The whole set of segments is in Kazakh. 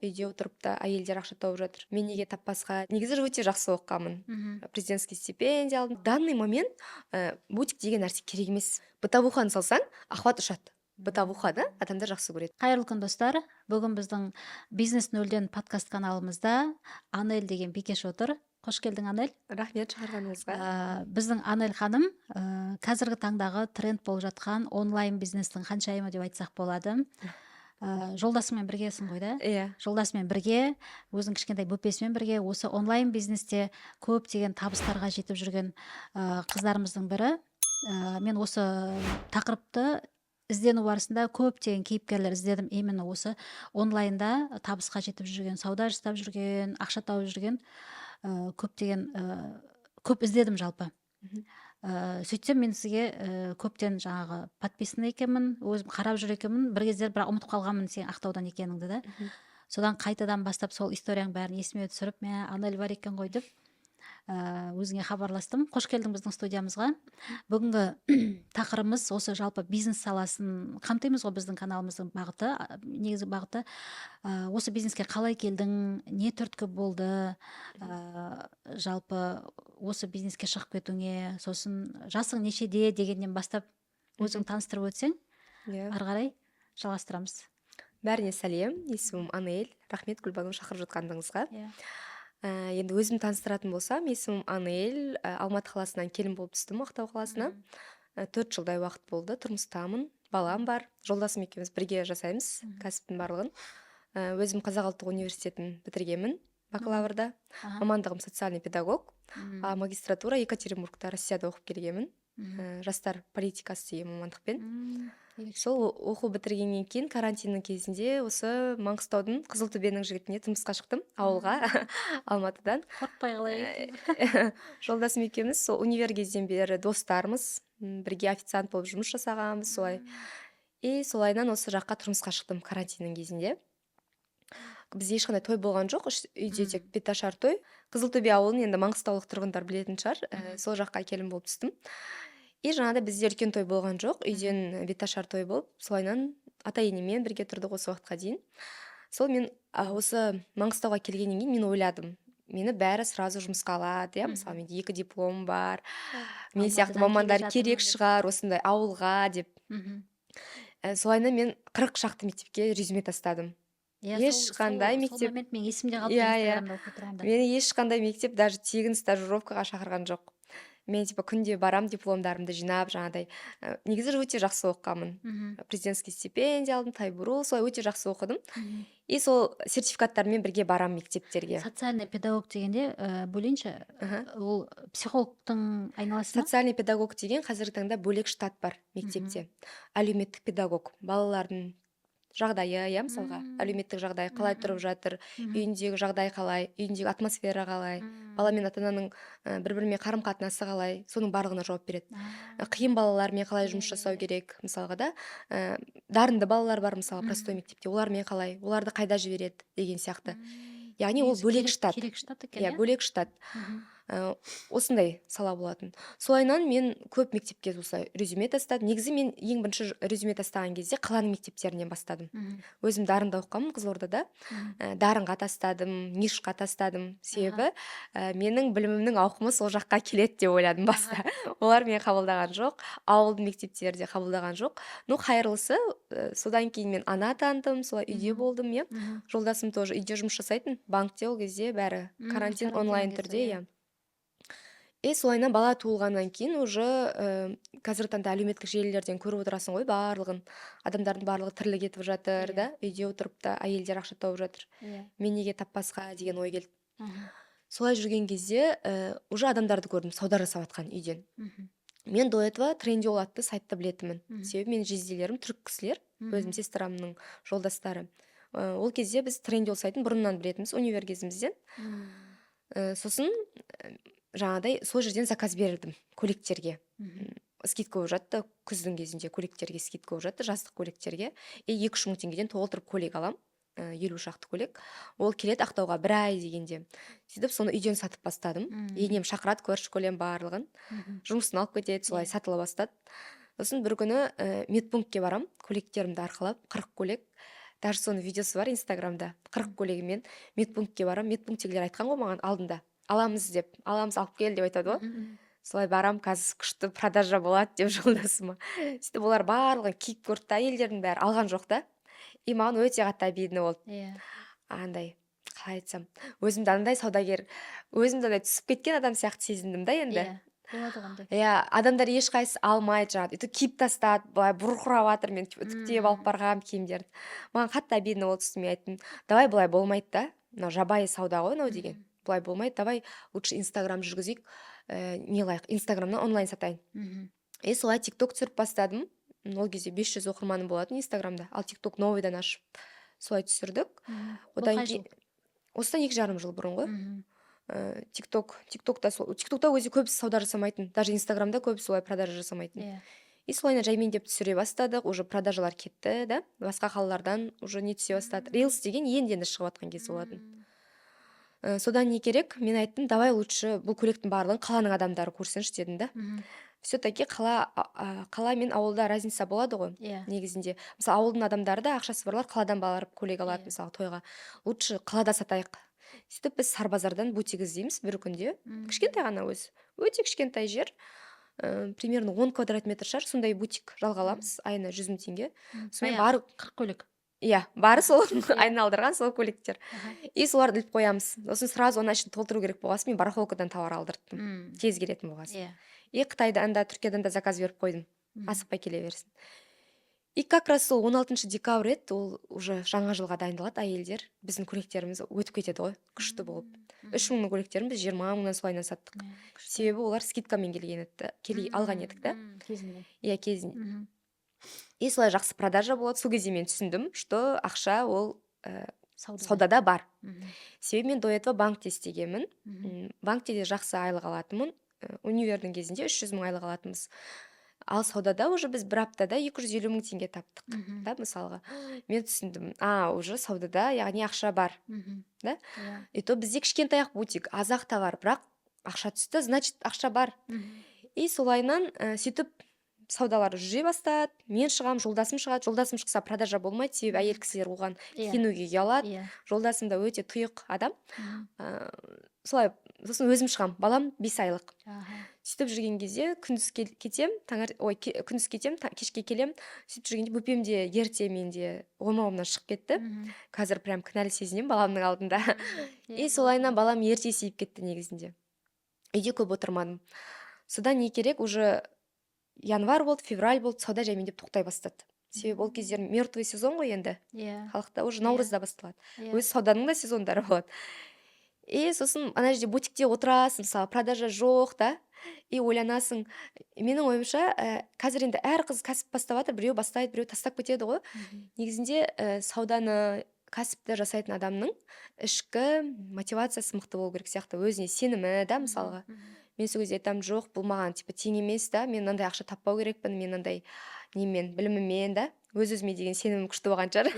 үйде отырып та әйелдер ақша тауып жатыр. Мен неге таппасқа? Негізі өте жақсы оқығанмын. Президентский стипендия алдым. В данный момент бутик деген нәрсе керек емес. Бытовуханы салсаң, охват ұшады. Бытовуханы адамдар жақсы көреді. Қайырлы күн достар. Бүгін біздің бизнес нөлден подкаст каналымызда Анель деген бикеш отыр. Қош келдің, Анель. Рахмет шақырғаныңызға. Біздің Анель ханым қазіргі таңдағы тренд болып жатқан онлайн бизнестің ханшайымы деп айтсақ болады. Жолдасымен біргесің ғой, да? Иә. Жолдасымен бірге, өзің кішкентай бөпесімен бірге осы онлайн бизнесте көптеген табыстарға жетіп жүрген қыздарымыздың бірі. Мен осы тақырыпты іздену барысында көптеген кейіпкерлер іздедім. Именно осы онлайнда табысқа жетіп жүрген, сауда жасап жүрген, ақша тауып жүрген көптеген көп іздедім жалпы. Сөйтсем мен сізге көптен жаңағы подписаны екенмін, өзім қарап жүр екенмін. Бір кездер бірақ ұмытып қалғанмын сен Ақтаудан екеніңді, да. Содан қайтадан бастап сол историяң бәрін есіме түсіріп, мә Анель бар екен ғой деп өзіңе хабарластым. Қош келдің біздің студиямызға. Бүгінгі тақырыбымыз осы жалпы бизнес саласын қамтимыз ғой. Біздің каналымыздың бағыты, негізгі бағыты осы бизнеске қалай келдің, не түрткі болды, жалпы осы бизнеске шығып кетуіңе, сосын жасың нешеде дегеннен бастап өзің таныстырып өтсең, ары қарай жалғастырамыз. Бәріне сәлем, есімім Анель. Рахмет Гүлбану шақырып жатқаныңызға. Енді өзім таныстыратын болсам, есімім Анель. Алматы қаласынан келін болып түстім Ақтау қаласына. 4 жылдай уақыт болды, тұрмыстамын, балам бар. Жолдасым екеуміз бірге жасаймыз кәсіптің барлығын. Өзім Қазақ ұлттық университетін бітіргенмін бакалаврда. Мамандығым социальный педагог. Магистратура Екатеринбургта, Россияда оқып келгенмін. Жастар политикасы деген мамандықпен. Сол оқу бітіргеннен кейін карантиннің кезінде осы Маңғыстаудың Қызылтөбенің жігітіне тұрмысқа шықтым, ауылға, Алматыдан. Қорықпай қалай? Жолдасым екеуміз сол универ кезден бері достармыз, бірге официант болып жұмыс жасағанбыз солай. Солайынан осы жаққа тұрмысқа шықтым карантиннің кезінде. Бізде ешқандай той болған жоқ, үйде тек беташар той. Қызылтөбе ауылын енді маңғыстаулық тұрғындар білетін шығар, сол жаққа келін болып түстім. Жаңағыда бізде үлкен той болған жоқ, үйден беташар той болып, солайынан ата-енемен бірге тұрдық осы уақытқа дейін. Сол мен осы Маңғыстауға келгеннен кейін мен ойладым, мені бәрі сразу жұмысқа алады, мысалы менде 2 диплом бар, мен сияқты мамандар керек шығар осындай ауылға деп. Солайынан мен 40 шақты мектепке резюме тастадым. Ешқандай мектеп. Сол момент мен есімде қалды, Инстаграмда оқып тұрғанда. Мені ешқандай мектеп даже тегін стажировкаға шақырған жоқ. Мен күнде барам, дипломдарымды жинап, жаңағыдай. Негізі өте жақсы оқығанмын. Президентский стипендия алдым, Тайбуру, солай өте жақсы оқыдым. Сол сертификаттармен бірге барам мектептерге. Социальный педагог дегенде бөлейінші, ол психологтың айналасы ма? Социальный педагог деген қазіргі таңда бөлек штат бар мектепте. Әлеуметтік педагог, балалардың жағдайы, мысалға, әлеуметтік жағдайы қалай тұрып жатыр, үйіндегі жағдай қалай, үйіндегі атмосфера қалай, бала мен ата-ананың бір-бірімен қарым-қатынасы қалай, соның барлығына жауап береді. Қиын балалармен қалай жұмыс жасау керек, мысалға да, дарынды балалар бар, мысалы, простой мектепте, олармен қалай, оларды қайда жібереді деген сияқты. Яғни ол бөлек штат. Керек штат екен, бөлек штат. Осындай сала болатын. Солайынан мен көп мектепке осылай резюме тастадым. Негізі мен ең бірінші резюме тастаған кезде қаланың мектептерінен бастадым. Өзім Дарында оқығанмын, Қызылордада. Дарынға тастадым, Нишқа тастадым. Себебі менің білімімнің ауқымы сол жаққа келеді деп ойладым баста. Олар мені қабылдаған жоқ, ауылдың мектептері де қабылдаған жоқ. Қайырлысы, содан кейін мен ана атандым, солай үйде болдым, Жолдасым тоже үйде жұмыс жасайтын, банкте ол кезде бәрі карантин онлайн түрде, солайынан бала туылғаннан кейін уже қазіргі таңда әлеуметтік желілерден көріп отырасың ғой барлығын. Адамдардың барлығы тірлік етіп жатыр, да, үйде отырып та әйелдер ақша тауып жатыр. Мен неге таппасқа деген ой келді. Солай жүрген кезде уже адамдарды көрдім сауда жасап жатқан үйден. Мен до этого Трендиол атты сайтты білетінмін. Себебі менің жезделерім түрік кісілер, өзім сестрамның жолдастары. Ол кезде біз Трендиол сайтын бұрыннан білетінбіз универ кезімізден. Сосын жаңағыдай сол жерден заказ бердім көйлектерге. Скидка болып жатты, күздің кезінде көйлектерге скидка болып жатты, жастық көйлектерге. 2-3 мың теңгеден толтырып көйлек алам, 50 шақты көйлек. Ол келеді Ақтауға 1 ай дегенде. Сөйтіп соны үйден сатып бастадым. Енем шақырады, көрші көлем барлығын. Жұмысын алып кетеді, солай сатыла бастады. Сосын бір күні медпунктке барам, көйлектерімді арқалап, 40 көйлек. даже соның видеосы бар инстаграмда. 40 көйлегімен медпунктке барам, медпункттегілер айтқан ғой маған алдында, аламыз алып кел деп айтады ғой. Солай барам, қазір күшті продажа болады деп жолдасыма. Сөйтіп олар барлығын киіп көрді да, әйелдердің бәрі алған жоқ та. И маған өте қатты обидно болды. Иә. Андай, қалай айтсам, өзімді андай саудагер, өзімді андай түсіп кеткен адам сияқты сезіндім да енді. Иә. Болады қандай. Иә, адамдар ешқайсысы алмайды жаңағы. Өйтіп киіп тастады, былай бұрқырап жатыр, мен үтіктеп алып барғам киімдерін. Маған қатты обидно болды, сосын мен айттым, давай былай болмайды да. Мынау жабайы сауда ғой мынау деген. Былай болмайды, давай лучше инстаграм жүргізейік, не лайық, инстаграмнан онлайн сатайын. И солай тикток түсіріп бастадым. Ол кезде 500 оқырманым болатын инстаграмда, ал тикток новыйдан ашып солай түсірдік. Одан кейін осыдан 2,5 жыл бұрын ғой. тиктокта өзі көбісі сауда жасамайтын, даже инстаграмда көбісі солай продажа жасамайтын. И солайна жаймендеп түсіре бастадық, уже продажалар кетті да, басқа қалалардан уже не түсе бастады. Reels деген енді шығып жатқан кез болатын. Содан не керек, мен айттым, давай лучше бұл көйлектің барлығын қаланың адамдары көрсінші дедім да. Все-таки қала мен ауылда разница болады ғой. Негізінде мысалы ауылдың адамдары да ақшасы барлар қаладан барып көйлек алады, мысалы тойға. Лучше қалада сатайық. Сөйтіп біз Сарбазардан бутик іздейміз бір күнде. Кішкентай ғана өзі, өте кішкентай жер, примерно 10 квадрат метр шығар, сондай бутик жалға аламыз, айына 100 000 теңге. Сонымен бары 40 көйлек. Иә, бары сол айналдырған сол көйлектер. И соларды іліп қоямыз. Сосын сразу оның ішін толтыру керек болғасын, мен барахолкадан товар алдырттым. Тез келетін болғасын. И Қытайдан да, Түркиядан да заказ беріп қойдым. Асықпай келе берсін. И как раз сол 16 декабрь еді, ол уже жаңа жылға дайындалады әйелдер. Біздің көйлектеріміз өтіп кетеді ғой, күшті болып. 3 000 көйлектерін біз 20 000-нан солайынан саттық. Себебі олар скидкамен алған едік да. Кезінде. Иә, кезінде. И солай жақсы продажа болады. Сол кезде мен түсіндім, что ақша ол саудада бар. Себебі мен до этого банкте істегенмін. Банкте де жақсы айлық алатынмын. Универдің кезінде 300 000 айлық алатынбыз. Ал саудада уже біз бір аптада 250 000 теңге таптық. Да, мысалға. Мен түсіндім, уже саудада, яғни ақша бар. Да? И то бізде кішкентай ақ бутик, азақ товар, бірақ ақша түсті, значит ақша бар. И солайынан сөйтіп саудалар жүре бастады. Мен шығам, жолдасым шығады. Жолдасым шықса продажа болмайды, себебі әйел кісілер оған киінуге ұялады. Жолдасым да өте тұйық адам. Солай, сосын өзім шығам, балам 5 айлық. Сөйтіп жүрген кезде күндіз кетем, кешке келем. Сөйтіп жүргенде бөпемде ерте менде омауымнан шығып кетті. Қазір прям кінәлі сезінем баламның алдында. И солайынан балам ерте есейіп кетті негізінде. Үйде көп отырмадым. Содан не керек, уже январь болды, февраль болды, сауда жаймендеп тоқтай бастады. Себебі ол кездер мертвый сезон ғой енді. Халықта уже наурызда басталады. Өз сауданың да сезондары болады. И сосын ана жерде бутикте отырасың, мысалы продажа жоқ да. И ойланасың, менің ойымша, қазір енді әр қыз кәсіп бастап жатыр, біреу бастайды, біреу тастап кетеді ғой. Негізінде сауданы, кәсіпті жасайтын адамның ішкі мотивациясы мықты болу керек сияқты, өзіне сенімі да, мысалға. Мен сол кезде айтамын, жоқ, бұл маған тең емес да, мен мынандай ақша таппау керекпін, мен мынандай немен, біліміммен да, өз-өзіме деген сенімім күшті болған шығар.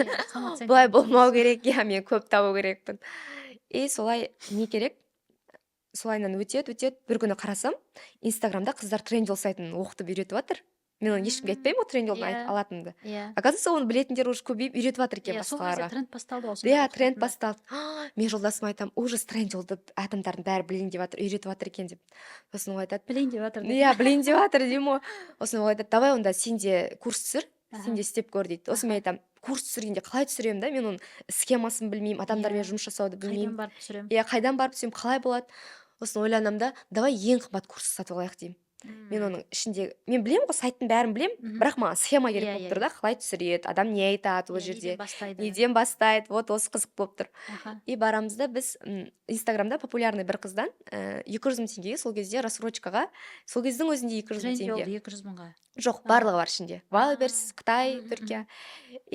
Бұлай болмау керек, я мен көп табу керекпін. И солай не керек? Солайынан өтеді, бір күні қарасам, инстаграмда қыздар трендел сайтын оқытып үйретіп жатыр. Мен оны ешкімге айтпаймын, тренделден алатынымды. Оказывается, оны білетіндер уже көбейіп үйретіп жатыр екен басқаларға. Тренд басталды ғой. Иә, тренд басталды. Мен жолдасыма айтамын, ужас тренделді адамдардың бәрі білейін деп жатыр, үйретіп жатыр екен деп. Сосын ол айтады, білейін деп жатыр. Иә, білейін деп жатыр деймін ғой. Сосын ол айтады, давай онда сен де курс түсір, сен де істеп көр дейді. Сосын мен айтамын, курс түсіргенде қалай түсіремін да, мен оның схемасын білмеймін, адамдармен жұмыс жасауды білмеймін. Қайдан барып түсіремін? Иә, қайдан барып түсіремін, қалай болады. Сосын ойланамын да, давай ең қымбат курс сатып алайық деймін. Мен оның ішінде, мен білемін ғой, сайттың бәрін білемін, бірақ маған схема керек болып тұр да, қалай түсіреді, адам не айтады ол жерде, неден бастайды, вот осы қызық болып тұр. И барамыз да біз инстаграмда популярный бір қыздан 200 000 теңгеге сол кезде рассрочкаға, сол кездің өзінде 200 000 теңге. 200 000-ға. Жоқ, барлығы бар ішінде. Валберс, Қытай, Түркия.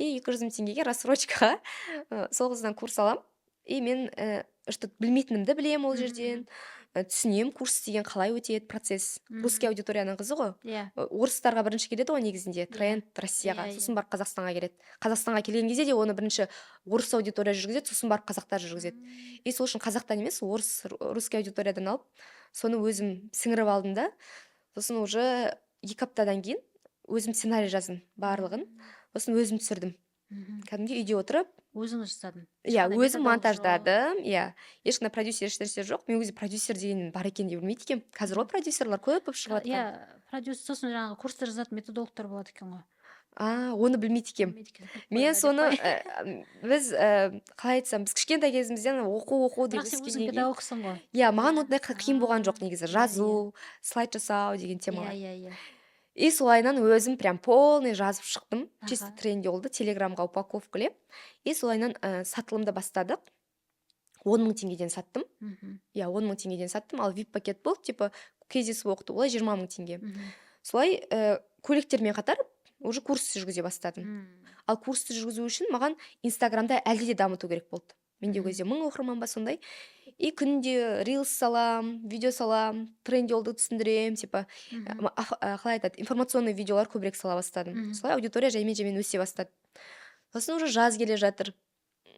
И 200 000 теңгеге рассрочкаға сол қыздан курс алам. И мен что білмейтінімді білем ол жерден. Түсінем, курс деген қалай өтеді, процесс. Русский аудиторияның қызы ғой. Орыстарға бірінші келеді ғой негізінде, тренд Россияға, сосын барып Қазақстанға келеді. Қазақстанға келген кезде де оны бірінші орыс аудитория жүргізеді, сосын барып қазақтар жүргізеді. И сол үшін қазақтан емес, русский аудиториядан алып, соны өзім сіңіріп алдым да. Сосын уже 2 аптадан кейін өзім сценарий жаздым барлығын. Сосын өзім түсірдім. кәдімгі үйде отырып, өзіңіз жасадың? иә, Ешқандай өзім методолог жоқ. монтаждадым, иә. Ешқандай продюсер ешнәрсе жоқ. Мен өзі продюсер деген бар екен деп білмейді екенмін. Қазір ғой продюсерлар көп болып шығып жатқан. Иә, продюсер, сосын жаңағы курстар жазатын методологтар болады екен ғой. Оны білмейді екенмін. Білмейді екен, біліп Мен қояйын деп соны қой. біз қалай айтсам, біз кішкентай кезімізден оқу деп Бірақ сен өзің өскеннен кейін, педагогсың ғой. иә, маған Иә. ондай қиын болған жоқ негізі. Иә, Жазу, слайд жасау деген Иә, темалар. иә. И солайынан өзім прям полный жазып шықтым. Чисто Аха. тренинг телеграмға упаковкалеп. И солайынан сатылымды бастадық. 10 мың теңгеден саттым. Иә, 10 мың теңгеден саттым. Ал VIP пакет болды, типа кездесіп оқыту, олай 20 мың теңге. Солай көйлектермен қатар уже курс жүргізе бастадым. Ал курсты жүргізу үшін маған Инстаграмда әлде де дамыту керек болды. Менде кезде 1000 оқырман ба сондай. И күнде рилс салам, видео салам, трендиолды түсіндірем, типа қалай айтады, информационный видеолар көбірек сала бастадым. Солай аудитория жаймен өсе бастады. Сосын уже жаз келе жатыр.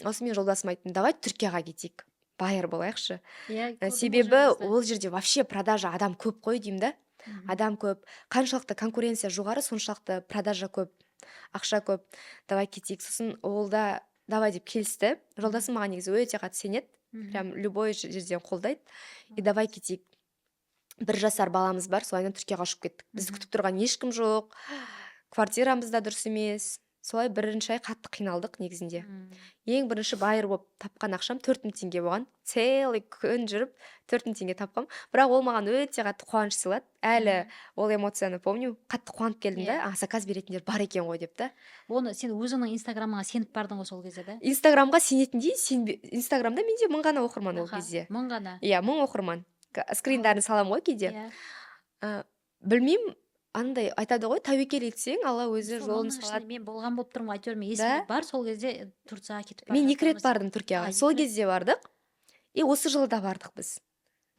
Осы мен жолдасым айттым, давай Түркияға кетейік, байыр болайықшы. Себебі ол жерде вообще продажа адам көп қой деймін да. Адам көп, қаншалықты конкуренция жоғары, соншалықты продажа көп, ақша көп. Давай кетейік. Сосын ол да давай деп келісті. Жолдасым маған негізі өте қатты сенеді. Прям любой жерден қолдайды. И давай кетейік. 1 жасар баламыз бар, солайынан Түркияға ұшып кеттік. Бізді күтіп тұрған ешкім жоқ. Квартирамыз да дұрыс емес. Солай бірінші ай қатты қиналдық негізінде. Ең бірінші байыр болып тапқан ақшам 4000 теңге болған. Целый күн жүріп 4000 теңге тапқам. Бірақ ол маған өте қатты қуаныш сыйлады. Әлі ол эмоцияны помню. Қатты қуанып келдім да, заказ беретіндер бар екен ғой деп та. Оны сен өзіңнің инстаграмыңа сеніп бардың ғой сол кезде, да? Инстаграмға сенетіндей, инстаграмда менде 1000 ғана оқырман ол кезде. 1000 ғана. Иә, 1000 оқырман. Скриндарын салам ғой кейде. Білмеймін, андай айтады ғой, тәуекел етсең, Алла өзі жолын салады. Мен болған болып тұрмын, әйтеуір мен есімде бар, сол кезде Турцияға кетіп бардық. Мен 2 рет бардым Түркияға. Сол кезде бардық. И осы жылы да бардық біз.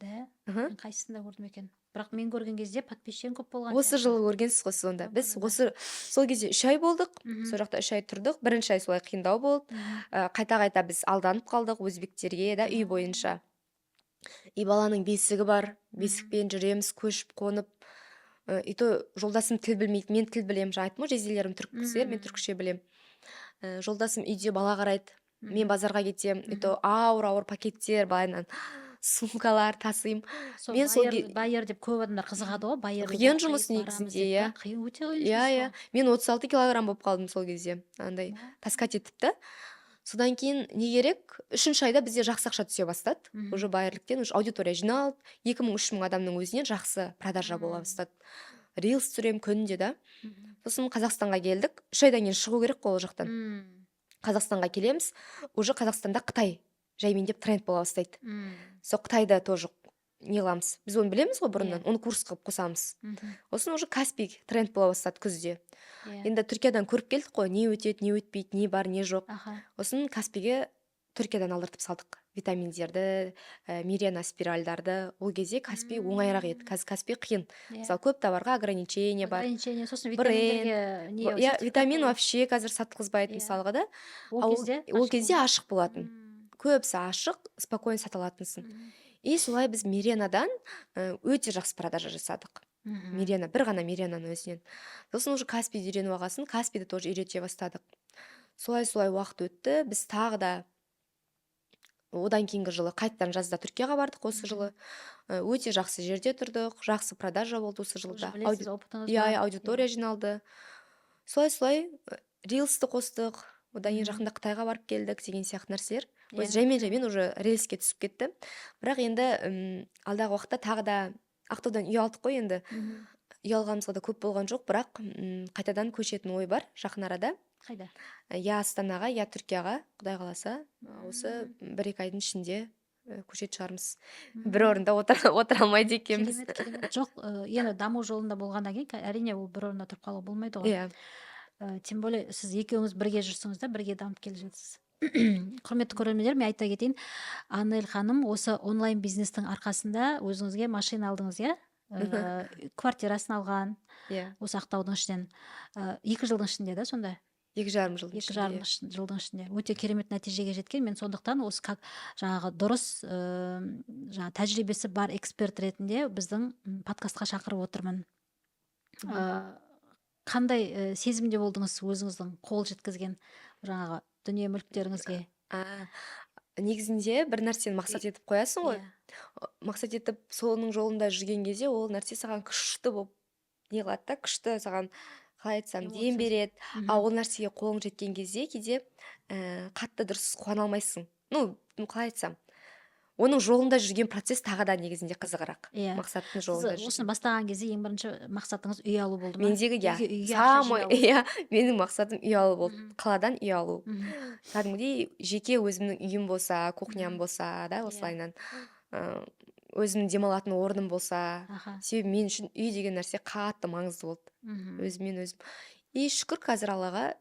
Да? Мен қайсысында көрдім екен? Бірақ мен көрген кезде подписчигім көп болған. Осы жылы көргенсіз ғой сонда. Біз сол кезде 3 ай болдық. Сол жақта 3 ай тұрдық. Бірінші ай солай қиындау болды. Қайта біз алданып қалдық өзбектерге да үй бойынша. И баланың бесігі бар. Бесікпен жүреміз, көшіп қонып. И то жолдасым тіл білмейді, мен тіл білем. Жаңа айттым ғой, жезделерім түрік кісілер, мен түркше білем. Жолдасым үйде бала қарайды. Мен базарға кетем. И то ауыр пакеттер, балайынан сумкалар тасыйм. Мен байер деп көп адамдар қызығады ғой, байер. Қиын жұмыс негізінде, иә. Қиын, өте қиын жұмыс. Иә. Мен 36 килограмм болып қалдым сол кезде. Андай таскать етіпті. Содан кейін не керек? 3-ші айда бізде жақсы ақша түсе бастады. Уже байырліктен, уже аудитория жиналды. 2000-3000 адамның өзінен жақсы продажа бола бастады. Рилс түсірем күнде да. Сосын Қазақстанға келдік. 3 айдан кейін шығу керек қой ол жақтан. Қазақстанға келеміз. Уже Қазақстанда Қытай жаймендеп тренд бола бастайды. Сол Қытайда тоже не қыламыз. Біз оны білеміз ғой бұрыннан. Оны курс қылып қосамыз. Сосын уже Каспий тренд бола бастады күзде. Енді Түркиядан көріп келдік қой, не өтеді, не өтпейді, не бар, не жоқ. Сосын Каспийге Түркиядан алдыртып салдық. Витаминдерді, Мирена спиральдарды. Ол кезде Каспий оңайырақ еді. Қазір Каспий қиын. Мысалы, көп товарға ограничение бар. Сосын витаминдерге витамин вообще қазір сатылғызбайды мысалға да. Ол кезде ашық болатын. Көбісі ашық, спокойно сатылатынсың. И солай біз Миренадан өте жақсы продажа жасадық. Мирена, бір ғана Миренаның өзінен. Сосын уже Каспийді үйреніп алғасын, Каспийді тоже үйрете бастадық. Солай уақыт өтті. Біз тағы да одан кейінгі жылы қайттан жазда Түркияға бардық осы жылы. Өте жақсы жерде тұрдық, жақсы продажа болды осы жылда. Аудитория жиналды. Солай рилсті қостық. Одан кейін жақында Қытайға барып келдік деген сияқты нәрселер. Жаймен уже рельске түсіп кетті. Бірақ енді алдағы уақытта тағы да Ақтаудан үй алдық қой енді. Үй алғанымызға да көп болған жоқ, бірақ қайтадан көшетін ой бар жақын арада. Қайда? Я Астанаға, я Түркияға, Құдай қаласа, осы 1-2 айдың ішінде көшетін шығармыз. Бір орында отыра алмайды екенбіз. Жоқ, енді даму жолында болғаннан кейін әрине ол бір орында тұрып қалу болмайды ғой. Тем более сіз екеуіңіз бірге жүрсіңіз да, бірге дамып келе жатсыз. Құрметті көрермендер, мен айта кетейін, Анель ханым осы онлайн бизнестің арқасында өзіңізге машина алдыңыз, иә? Квартирасын алған, осы Ақтаудың ішінен. 2 жылдың ішінде да сонда? 2,5 жылдың ішінде. 2,5 жылдың ішінде. Өте керемет нәтижеге жеткен. Мен сондықтан осы жаңағы дұрыс тәжірибесі бар эксперт ретінде біздің подкастқа шақырып отырмын. Қандай сезімде болдыңыз өзіңіздің қол жеткізген жаңағы дүние мүліктеріңізге? Негізінде бір нәрсені мақсат етіп қоясың ғой. Иә. Мақсат етіп соның жолында жүрген кезде ол нәрсе саған күшті болып не қылады да, күшті саған қалай айтсам дем Эмоция. береді. Мгм. А ол нәрсеге қолың жеткен кезде кейде қатты дұрыс қуана алмайсың. Ну, қалай айтсам, оның жолында жүрген процесс тағы да негізінде қызығырақ. Иә. Мақсаттың Сіз жолында осыны жүрген. бастаған кезде ең бірінші мақсатыңыз үй алу болды ма? Мендегі иә, Үйге ақша самый жинау. иә, менің мақсатым үй алу болды. Мгм. Қаладан үй алу. Мгм. Кәдімгідей жеке өзімнің үйім болса, кухням Мгм. болса, да, Иә. осылайынан. Ы, Өзімнің демалатын орным болса. Аха. Себебі мен үшін үй деген нәрсе қатты маңызды болды. Мгм. Өзіммен өзім. И шүкір қазір Аллаға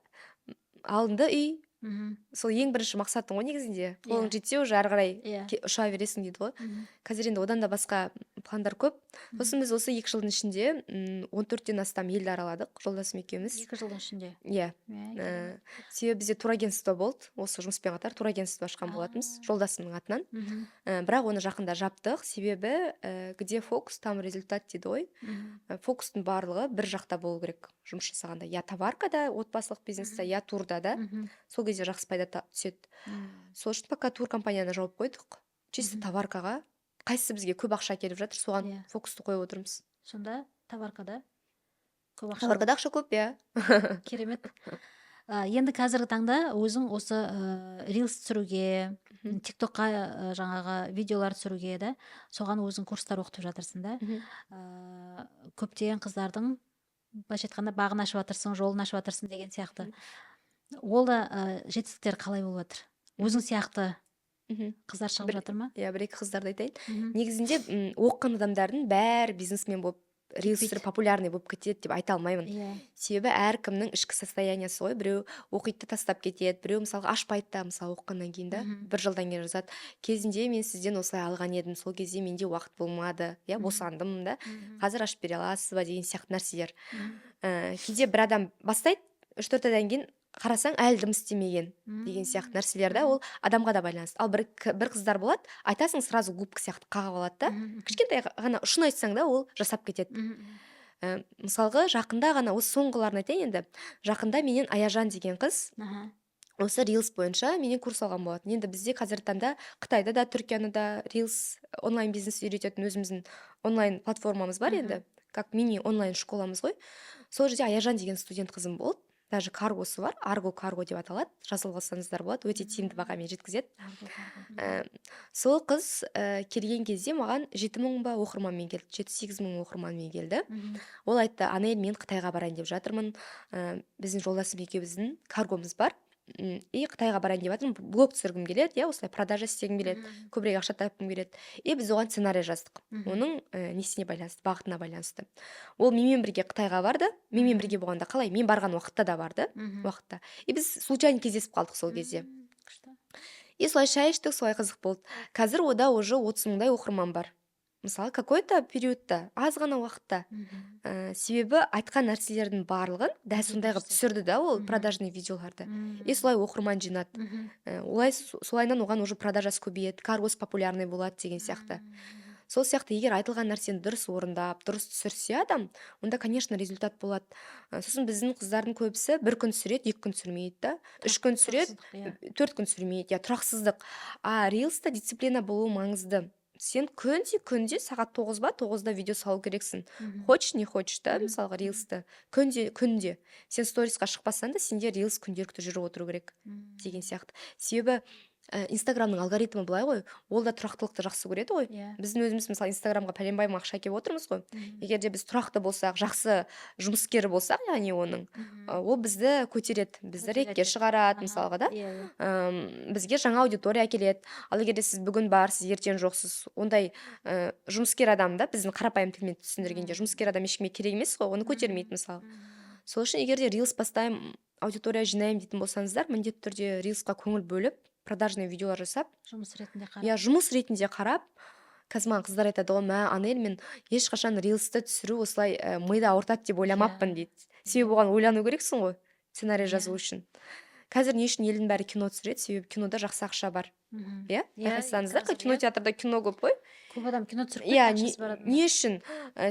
алынды үй. Мгм. Сол ең бірінші мақсатың ғой негізінде. Қолың Иә. жетсе уже ары қарай Иә. ұша бересің дейді ғой. Мгм. Қазір енді одан да басқа пландар көп. Сосын біз осы 2 жылдың ішінде 14-тен астам елді араладық, жолдасым екеуміз. 2 жылдың ішінде. Иә. Иә, Ә, керемет. Себебі бізде турагентство болды. Осы жұмыспен қатар турагентство ашқан болатынбыз, жолдасымның атынан. Мгм. Бірақ оны жақында жаптық. Себебі где фокус, там результат дейді ғой. Мгм. Фокустың барлығы бір жақта болу керек жұмыс жасағанда. Я товаркада, отбасылық бизнесте, я турда да. Мгм. Сол кезде жақсы пайда түседі. Мгм. Сол үшін пока тур компанияны жауып қойдық. Чисто Мгм. товаркаға қайсысы бізге көп ақша келіп жатыр, соған Иә. фокусты қойып отырмыз. Сонда товаркада көп ақша. Товаркада ақша көп, иә. Керемет. Енді қазіргі таңда өзің осы рилс түсіруге, Мгм. тиктокқа жаңағы видеолар түсіруге да соған өзің курстар оқытып жатырсың да. Мгм. Көптеген қыздардың былайша айтқанда бағын ашып жатырсың, жолын ашып жатырсың деген сияқты. Ол да жетістіктер қалай болып жатыр? Өзің сияқты Мгм. қыздар шығып Бір- жатыр ма? Иә, бір-екі қыздарды айтайын. Мгм. Негізінде оқыған адамдардың бәрі бизнесмен болып, рилстер Кетпейді. популярный болып кетеді деп айта алмаймын. Иә. Себебі әркімнің ішкі состояниесі ғой. Біреу оқиды да тастап кетеді, біреу мысалға ашпайды да, мысалы оқығаннан кейін да, Мгм. бір жылдан кейін жазады. Кезінде мен сізден осылай алған едім, сол кезде менде уақыт болмады, иә, Мгм. босандым да. Мгм. Қазір ашып бере аласыз ба деген сияқты нәрселер. Мгм. Кейде бір адам бастайды, 3-4 айдан кейін қарасаң әлі дым істемеген деген сияқты нәрселер да, ол адамға да байланысты. Ал бір қыздар болады, айтасың сразу губка сияқты қағып алады да. Мгм. Кішкентай ғана ұшын айтсаң да ол жасап кетеді. Мгм. Мысалға жақында ғана осы соңғыларын айтайын енді. Жақында менен Аяжан деген қыз Аха. осы рилс бойынша менен курс алған болатын. Енді бізде қазіргі таңда Қытайда да, Түркияны да рилс онлайн бизнес үйрететін өзіміздің онлайн платформамыз бар енді. Как мини онлайн школамыз ғой. Сол жерде Аяжан деген студент қызым болды. Даже каргосы бар, арго карго деп аталады. Жазылып алсаңыздар болады, өте тиімді бағамен жеткізеді. Сол қыз келген кезде маған 7.000 ба оқырманмен келді, 7-8 мың оқырманмен келді. Ол айтты, Анель, мен Қытайға барайын деп жатырмын. Біздің жолдасым екеуміздің каргомыз бар. И Қытайға барайын деп жатырмын. Блог түсіргім келеді, иә, осылай продажа істегім келеді, көбірек ақша тапқым келеді. И біз оған сценарий жаздық. Оның несіне байланысты, бағытына байланысты. Ол менімен бірге Қытайға барды. Менімен бірге болғанда қалай? Мен барған уақытта да барды, уақытта. И біз случайно кездесіп қалдық сол кезде. И солай шай іштік, солай қызық болды. Қазір ода уже 30 мыңдай оқырман бар. Мысалы, какой-то периодта, аз ғана уақытта. Себебі айтқан нәрселердің барлығын дәл сондай қылып түсірді да ол продажный видеоларды. И солай оқырман жинады. Солайынан оған уже продажасы көбейеді, каргосы популярный болады деген сияқты. Сол сияқты егер айтылған нәрсені дұрыс орындап, дұрыс түсірсе адам, онда, конечно, результат болады. Сосын біздің қыздардың көбісі 1 күн түсіреді, 2 күн түсірмейді да, 3 күн түсіреді, 4 күн түсірмейді. Я тұрақсыздық. Рилста дисциплина болу маңызды. Сен күнде сағат 9 ба, 9-да видео салу керексің. Хочешь, не хочешь, да, мысалға рилсты. Күнде. Сен сторисқа шықпасаң да, сенде рилс күнделікті жүріп отыру керек деген сияқты. Себебі Инстаграмның алгоритмі былай ғой, ол да тұрақтылықты жақсы көреді ғой. Біздің өзіміз мысалы Инстаграмға пәленбай ақша келіп отырмыз ғой. Егер де біз тұрақты болсақ, жақсы жұмыскер болсақ, яғни оның, ол бізді көтереді, бізді ретке шығарады, мысалға да. Бізге жаңа аудитория келеді. Ал егер де сіз бүгін барсыз, ертең жоқсыз, ондай жұмыскер адам да, біздің қарапайым тілмен түсіндіргенде, жұмыскер адам ешкімге керек емес қой, оны көтермейді мысалы. Сол үшін егер де рилс бастаймын, аудитория жинаймын дейтін болсаңыздар, міндетті түрде рилсқа көңіл бөліп, продажный видеолар жасап, жұмыс ретінде қарап. Я жұмыс ретінде қарап, қазір маған қыздар айтады ғой, Анель, мен ешқашан рилсті түсіру осылай мида ауыртады деп ойламаппын дейді. Себебі оған ойлану керексің ғой, сценарий жазу үшін. Қазір не үшін елдің бәрі кино түсіреді? Себебі кинода жақсы ақша бар. Иә? Байқасаңыздар, кинотеатрда кино көп қой. Көп адам кино түсіріп Иә, ақшасы бар. не үшін?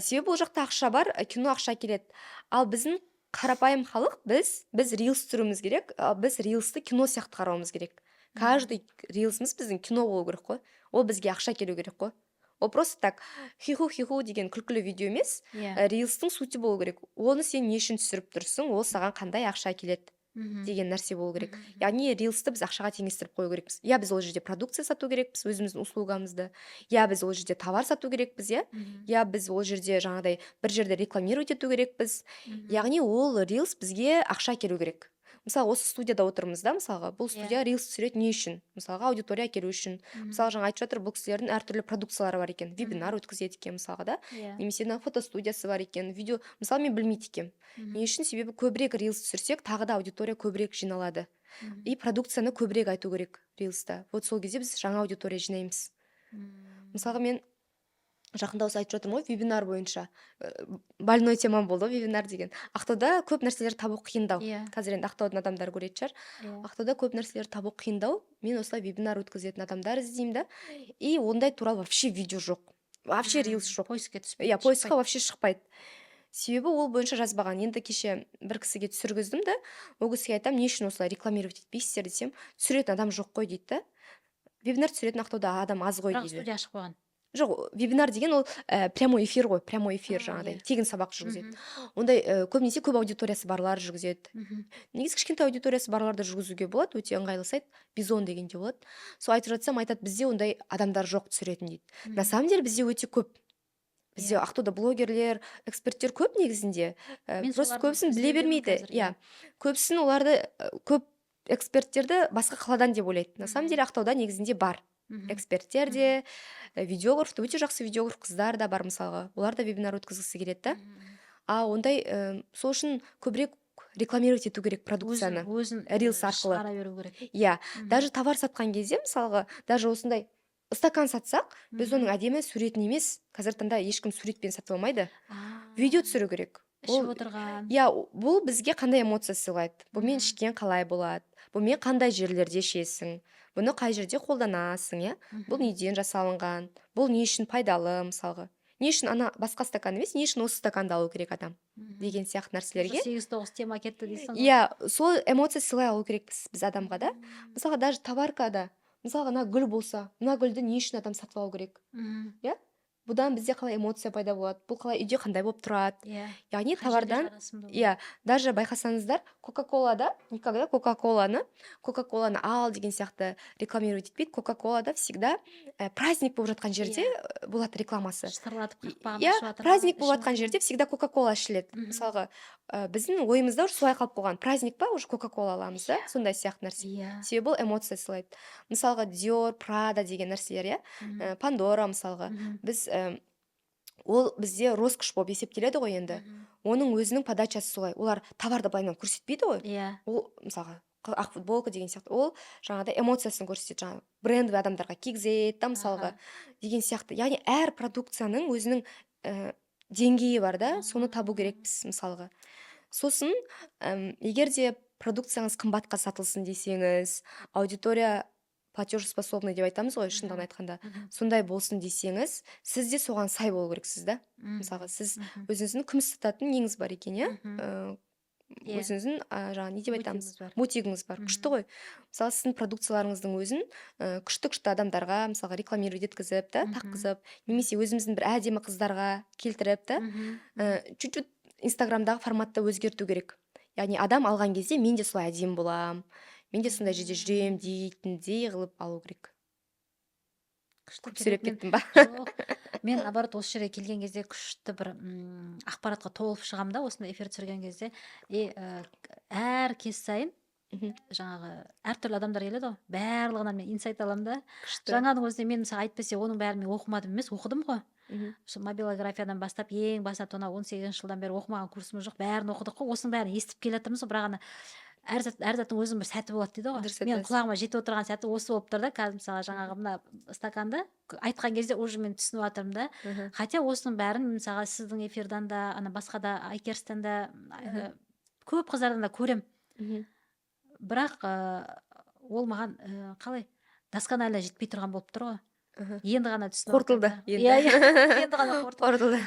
Себебі ол жақта ақша бар, кино ақша келеді. Ал біздің қарапайым халық біз рилс түсіруіміз керек, біз рилсты кино сияқты қарауымыз керек. Каждый рилсіміз біздің кино болу керек қой. Ол бізге ақша келу керек қой. Ол просто так хиху деген күлкілі видео емес, рилстың сути болу керек. Оны сен не үшін түсіріп тұрсың, ол саған қандай ақша келеді деген нәрсе болу керек. Яғни рилсты біз ақшаға теңестіріп қою керекпіз. Я біз ол жерде продукция сату керекпіз, өзіміздің услугамызды. Я біз ол жерде товар сату керекпіз, я біз ол жерде жаңағыдай бір жерде рекламировать ету керекпіз. Яғни ол рилс бізге ақша келу керек. Мысалы, осы студияда отырмыз да, мысалға, бұл студия рилс түсіреді не үшін? Мысалға, аудитория келу үшін. Мысалы, жаңа айтып жатыр, бұл кісілердің әртүрлі продукциялары бар екен. Вебинар өткізеді екен, мысалға, да? Немесе фотостудиясы бар екен, видео, мысалы, мен білмейді екенмін. Не үшін? Себебі көбірек рилс түсірсек, тағы да аудитория көбірек жиналады. И продукцияны көбірек айту керек рилста. Вот сол кезде біз жаңа аудитория жинаймыз. Мысалға, мен жақында осы айтып жатырмын ғой, вебинар бойынша больной темам болды ғой, вебинар деген. Ақтауда көп нәрселер табу қиындау. Қазір енді Ақтаудың адамдары көретін шығар. Ақтауда көп нәрселер табу қиындау. Мен осылай вебинар өткізетін адамдар іздеймін да. И ондай туралы вообще видео жоқ. Вообще рилс жоқ. Поискке түспейді. Поискқа вообще шықпайды. Себебі ол бойынша жазбаған. Енді кеше бір кісіге түсіргіздім да, ол кісіге айтамын, не үшін осылай рекламировать етпейсіздер десем, түсіретін адам жоқ қой дейді да. Вебинар түсіретін Ақтауда адам аз ғой дейді. Бірақ студия ашып қойған. Жоқ, вебинар деген ол прямой эфир ғой, прямой эфир жаңағыдай, тегін сабақ жүргізеді. Ондай көбінесе көп аудиториясы барлар жүргізеді. Негізі кішкентай аудиториясы барларды жүргізуге болады, өте ыңғайлы сайт, Бизон дегенде болады. Сол айтып жатсам, айтады, бізде ондай адамдар жоқ түсіретін дейді. На самом деле бізде өте көп. Бізде Ақтауда блогерлер, эксперттер көп негізінде. Просто көбісін біле бермейді. Көбісін оларды, көп эксперттерді басқа қаладан деп ойлайды. На самом деле Ақтауда негізінде бар. Эксперттер де, видеограф, өте жақсы видеограф қыздар да бар мысалға. Олар да вебинар өткізгісі келеді да. Ондай сол үшін көбірек рекламировать ету керек продукцияны. Өзін рилс арқылы шығара беру керек. Даже товар сатқан кезде, мысалға, даже осындай стакан сатсақ, біз оның әдемі суретін емес, қазір таңда ешкім суретпен сатып алмайды. Видео түсіру керек. Ішіп отырған. Бұл бізге қандай эмоция сыйлайды? Бұмен ішкен қалай болады? Бұмен қандай жерлерде ішесің? Бұны қай жерде қолданасың, Бұл неден жасалынған? Бұл не үшін пайдалы, мысалға? Не үшін ана басқа стакан емес, не үшін осы стаканды алу керек адам? Деген сияқты нәрселерге. 8-9 тема кетті дейсің ғой. Сол эмоция сыйлай алу керек біз адамға да. Мысалға, даже товаркада, мысалға, мына гүл болса, мына гүлді не үшін адам сатып алу керек? Бұдан бізде қалай эмоция пайда болады? Бұл қалай үйде қандай болып тұрады? Яғни товардан, даже байқасаңыздар, Кока-колада, никогда Кока-коланы ал деген сияқты рекламировать етпейді. Кока-колада всегда праздник болып жатқан жерде болады рекламасы. Праздник болып жатқан жерде всегда Кока-кола ішіледі. Мысалға, біздің ойымызда уже солай қалып қойған. Праздник па, уже Кока-кола аламыз, сондай сияқты нәрсе. Себебі бұл эмоция сыйлайды. Мысалға, Dior, Prada деген нәрселер, Pandora мысалға. Ол бізде роскошь болып есептеледі ғой енді. Оның өзінің подачасы солай. Олар товарды былайынан көрсетпейді ғой. Ол, мысалға, ақ футболка деген сияқты. Ол жаңағыдай эмоциясын көрсетеді, жаңағы брендовый адамдарға кигізеді, мысалға, деген сияқты. Яғни әр продукцияның өзінің деңгейі бар да, соны табу керекпіз, мысалға. Сосын, егер де продукцияңыз қымбатқа сатылсын десеңіз, аудитория платежеспособный деп айтамыз ғой, шындығын айтқанда. Сондай болсын десеңіз, сіз де соған сай болу керексіз да. Мысалға, сіз өзіңіздің күміс сататын неңіз бар екен, өзіңіздің жаңа не деп айтамыз, бутигіңіз бар, күшті ғой. Мысалы, сіздің продукцияларыңыздың өзін күшті адамдарға, мысалға, рекламировать еткізіп, таққызып, немесе өзіміздің бір әдемі қыздарға келтіріп, чуть-чуть инстаграмдағы форматты өзгерту керек. Яғни адам алған кезде мен де солай әдемі болам, мен де сондай жерде жүрем дейтіндей қылып алу керек. Көп сөйлеп кеттім ба? Мен наоборот осы жерге келген кезде күшті бір ақпаратқа толып шығамын да, осында эфир түсірген кезде. Әр кез сайын жаңағы әртүрлі адамдар келеді ғой, барлығынан мен инсайт аламын да. Жаңаның өзінде мен айтпесе, оның бәрін мен оқымадым емес, оқыдым ғой. Мобилографиядан бастап, ең бастап 18 жылдан бері оқымаған курсымыз жоқ, бәрін оқыдық қой. Осының бәрін естіп келе жатырмыз ғой, бірақ ана әр заттың өзінің бір сәті болады дейді ғой. Мен құлағыма жетіп отырған сәті осы болып тұр да. Қазір мысалы жаңағы мына стаканды айтқан кезде уже мен түсініп жатырмын да. Хотя осының бәрін мысалы сіздің эфирдан да, ана басқа да Айкерстен да, көп қыздардан да көрем. Бірақ ол маған қалай досконально жетпей тұрған болып тұр ғой. Енді ғана түсініп қортылды. Енді ғана қортылды.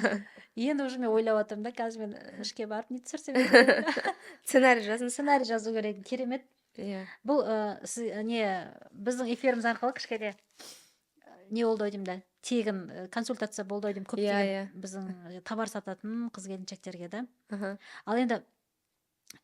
енді уже мен ойлап жатырмын да, қазір мен ішке барып не түсірсем екен деп. Сценарий жазыңыз. Сценарий жазу керек, керемет. Иә. Бұл біздің эфиріміз арқылы кішкене не болды ау деймін да, тегін консультация болды ау деймін көптеген біздің товар сататын қыз келіншектерге да. Ал енді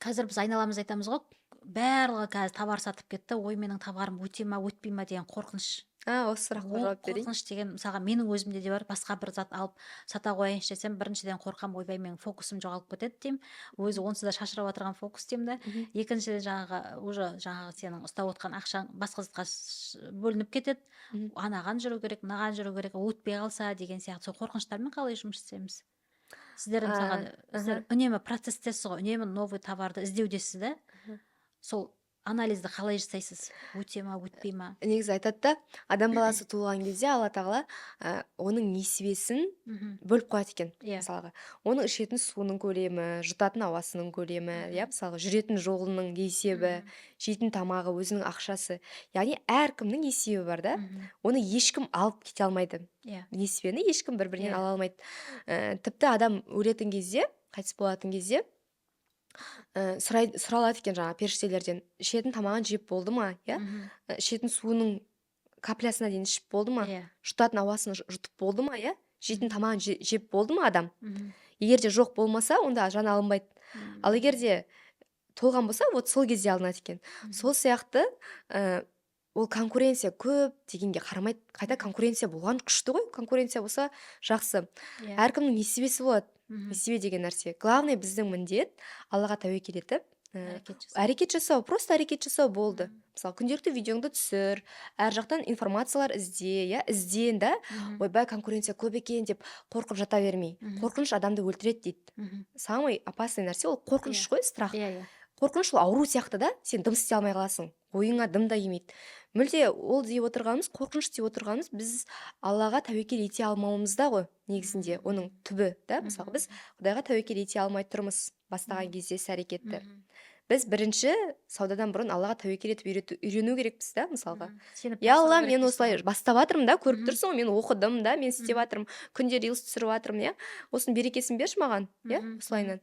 қазір біз айналамыз айтамыз ғой, барлығы қазір товар сатып кетті, ой менің товарым өте ма өтпей ма деген қорқыныш. Осы сұраққа Ол жауап берейін. қорқыныш деген мысалға менің өзімде де бар. Басқа бір зат алып сата қояйыншы десем, біріншіден қорқам, ойбай менің фокусым жоғалып кетеді деймін, өзі онсыз да шашырап отырған фокус деймін да. Екіншіден жаңағы сенің ұстап отқан ақшаң басқа затқа бөлініп кетеді, анаған жүру керек, мынаған жүру керек, өтпей қалса деген сияқты. Сол қорқыныштармен қалай жұмыс істейміз? Сіздер мысалға сіздер үнемі процесстесіз ғой, үнемі новый товарды іздеудесіз да. Сол анализді қалай жасайсыз? Өте ма, өтпей ма? Негізі айтады да, адам баласы туылған кезде Алла тағала оның несібесін бөліп қояды екен. Мысалға, оның ішетін суының көлемі, жұтатын ауасының көлемі, мысалға, жүретін жолының есебі, жейтін тамағы, өзінің ақшасы. Яғни әркімнің есебі бар да. Оны ешкім алып кете алмайды. Несібені ешкім бір-бірінен ала алмайды. Тіпті адам өлетін кезде, қайтыс болатын кезде сұралады екен жаңа періштелерден, ішетін тамағын жеп болды ма, ішетін суының каплясына дейін ішіп болды ма, жұтатын ауасын жұтып болды ма, жейтін тамағын жеп болды ма адам. Егер де жоқ болмаса, онда жаны алынбайды. Ал егер де толған болса, вот сол кезде алынады екен. Сол сияқты ол конкуренция көп дегенге қарамайды. Қайта конкуренция болған күшті ғой, конкуренция болса жақсы. Әркімнің несібесі болады. Несібе деген нәрсе. Главный біздің міндет Аллаға тәуекел етіп әрекет жасау, просто әрекет жасау болды. Мысалы, күнделікті видеоңды түсір, әр жақтан информациялар ізден да, ойбай конкуренция көп екен деп қорқып жата бермей. Қорқыныш адамды өлтіреді дейді. Самый опасный нәрсе ол қорқыныш қой, страх. Қорқыныш ол ауру сияқты да, сен дым істей алмай қаласың, ойыңа дым да келмейді. Мүлде ол деп отырғанымыз, қорқыныш деп отырғанымыз, біз Аллаға тәуекел ете алмауымызда ғой, негізінде оның түбі да. Мысалы, біз Құдайға тәуекел ете алмай тұрмыз бастаған кезде іс әрекетті. Біз бірінші саудадан бұрын Аллаға тәуекел етіп үйрену керекпіз да, мысалға. Я Алла, мен осылай бастап жатырмын да, көріп тұрсың, мен оқыдым да, мен істеп жатырмын, күнде рилс түсіріп жатырмын, осының берекесін берші маған, осылайынан.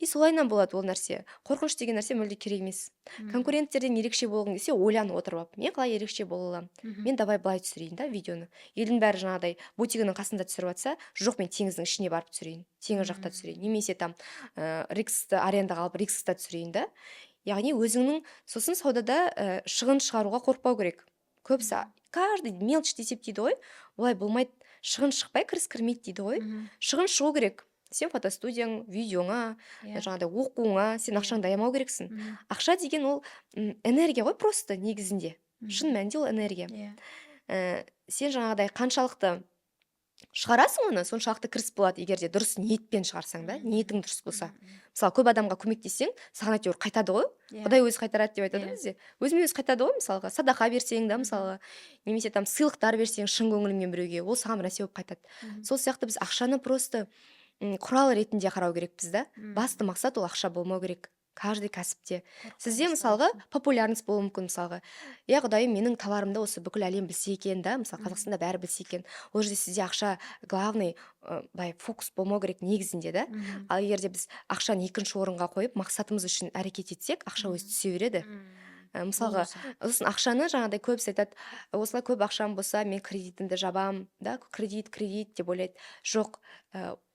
И солайынан болады ол нәрсе. Қорқыныш деген нәрсе мүлде керек емес. Конкуренттерден ерекше болғың келсе, ойланып отырып алып, мен қалай ерекше бола аламын? Мен давай былай түсірейін да видеоны. Елдің бәрі жаңағыдай бутигінің қасында түсіріп жатса, жоқ, мен теңіздің ішіне барып түсірейін, теңіз жақта түсірейін. Немесе там риксті арендаға алып рикста түсірейін да. Яғни өзіңнің сосын саудада шығын шығаруға қорықпау керек. Көбісі каждый мелочь есептейді ғой. Олай болмайды. Шығын шықпай, кіріс кірмейді дейді ғой. Шығын шығу керек. Сен фотостудияң, видеоңа, жаңағыдай оқуыңа, сен ақшаңды аямау керексің. Ақша деген ол энергия ғой просто негізінде. Шын мәнінде ол энергия. Сен жаңағыдай қаншалықты шығарасың оны, соншалықты кіріс болады, егер де дұрыс ниетпен шығарсаң да, ниетің дұрыс болса. Мысалы, көп адамға көмектессең, саған әйтеуір қайтады ғой. Құдай өзі қайтарады деп айтады бізде. Өзімен өзі қайтады ғой, мысалға, садақа берсең да, мысалға, немесе там сыйлықтар берсең шын көңіліңмен біреуге, ол саған бір нәрсе болып қайтады. Сол сияқты біз ақшаны просто құрал ретінде қарау керекпіз да. Басты мақсат ол ақша болмау керек. Каждый кәсіпте. Сізде мысалға популярность болуы мүмкін, мысалға. Құдайым, менің товарымды осы бүкіл әлем білсе екен да, мысалы Қазақстанда бәрі білсе екен. Ол жерде сізде ақша главный фокус болмау керек негізінде да. Ал егер де біз ақшаны екінші орынға қойып, мақсатымыз үшін әрекет етсек, ақша өзі түсе береді. Мысалға, сосын ақшаны жаңағыдай көбісі айтады, осылай көп ақшам болса, мен кредитімді жабам, да, кредит деп ойлайды. Жоқ,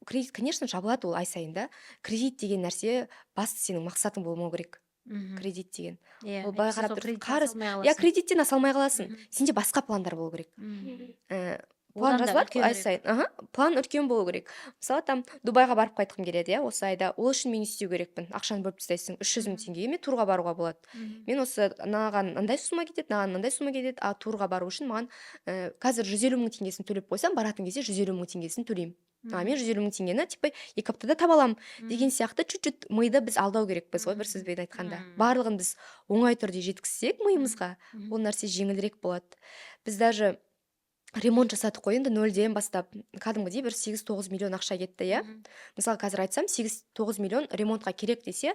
кредит, конечно, жабылады ол ай сайын да. Кредит деген нәрсе басты сенің мақсатың болмау керек. Кредит деген. Ол былай қарап тұрып, қарыз, кредиттен аса алмай қаласың. Сенде басқа пландар болу керек. План жазылады ай сайын. План үлкен болу керек. Мысалы, там Дубайға барып қайтқым келеді, осы айда. Ол үшін мен істеу керекпін. Ақшаны бөліп тастайсың, 300 000 теңгеге мен турға баруға болады. Мен осы мынаған мынандай сумма кетеді, мынаған мынандай сумма кетеді, а турға бару үшін маған қазір 150 000 теңгесін төлеп қойсам, баратын кезде 150 000 теңгесін төлеймін. Мен 150 000 теңгені типа 2 аптада таба аламын деген сияқты чуть-чуть миды біз алдау керекпіз ғой, бір сөзбен айтқанда. Барлығын біз оңай түрде жеткізсек миымызға, ол нәрсе жеңілірек болады. Біз даже ремонт жасадық қой, енді 0-ден бастап, кәдімгідей бір 8-9 миллион ақша кетті, Мысалы, қазір айтсам, 8-9 миллион ремонтқа керек десе,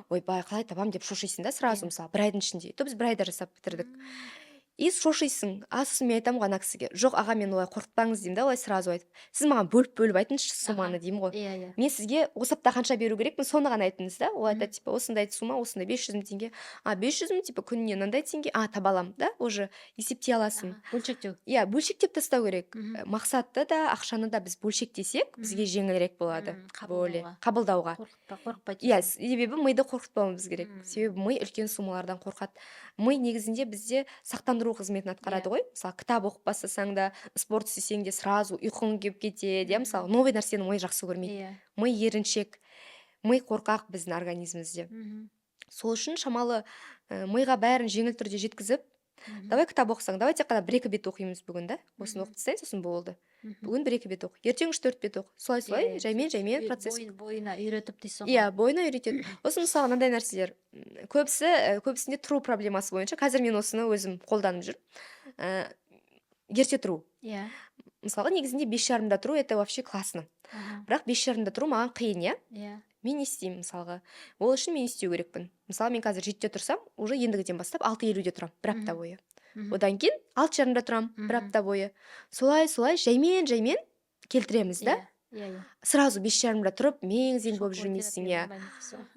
ойбай, қалай табам деп шошисың да сразу, мысалы, бір айдың ішінде. Біз бір айда жасап бітірдік. И шошисың. Сосын мен айтамын ғой ана кісіге, жоқ аға, мен олай қорқытпаңыз деймін да, олай сразу айтып. Сіз маған бөліп айтыңызшы сумманы деймін ғой. Иә. Мен сізге осы апта қанша беру керекпін, соны ғана айтыңыз да. Ол айтады, типа, осындай сумма, осындай 500 мың теңге. 500 мың, типа, күніне мынандай теңге. Таба аламын да, уже есептей аласың. Бөлшектеу. Иә, бөлшектеп тастау керек. Мақсатты да, ақшаны да біз бөлшектесек, бізге жеңілірек болады. Қабылдауға. Қорықпайды. Иә, себебі миды қорқытпауымыз керек. Себебі ми үлкен суммалардан қорқады. Ми негізінде бізде сақтандыру қызметін атқарады ғой. Мысалы, кітап оқып бастасаң да, спорт істесең де сразу ұйқың келіп кетеді. Иә, мысалы, новый нәрсені ми жақсы көрмейді. Ми еріншек, ми қорқақ біздің организмімізде. Сол үшін шамалы миға бәрін жеңіл түрде жеткізіп, давай кітап оқысаң, давай тек қана 1-2 бет оқимыз бүгін, да? Осыны оқып тастайын, сосын болды. Бүгін 1-2 бет оқы. Ертең 3-4 бет оқы. Солай жаймен процесс. Бойына үйретіп дейсің ғой. Иә, бойына үйретеді. Осы мысалы мынандай нәрселер. Көбісінде тұру проблемасы бойынша. Қазір мен осыны өзім қолданып жүрмін. Ерте тұру. Иә. Мысалға негізінде 5:30-да тұру, это вообще классно. Бірақ 5:30-да тұру маған қиын, иә? Иә. Мен не істеймін мысалға? Ол үшін мен істеу керекпін. Мысалы, мен қазір 7-де тұрсам, уже ендігіден бастап 6:50-де тұрам, бір апта бойы. Одан кейін 6:30-да тұрам, бір апта бойы. Солай жаймен келтіреміз, да? Иә. Сразу 5:30-да тұрып, мең-зең болып жүрмейсің, иә.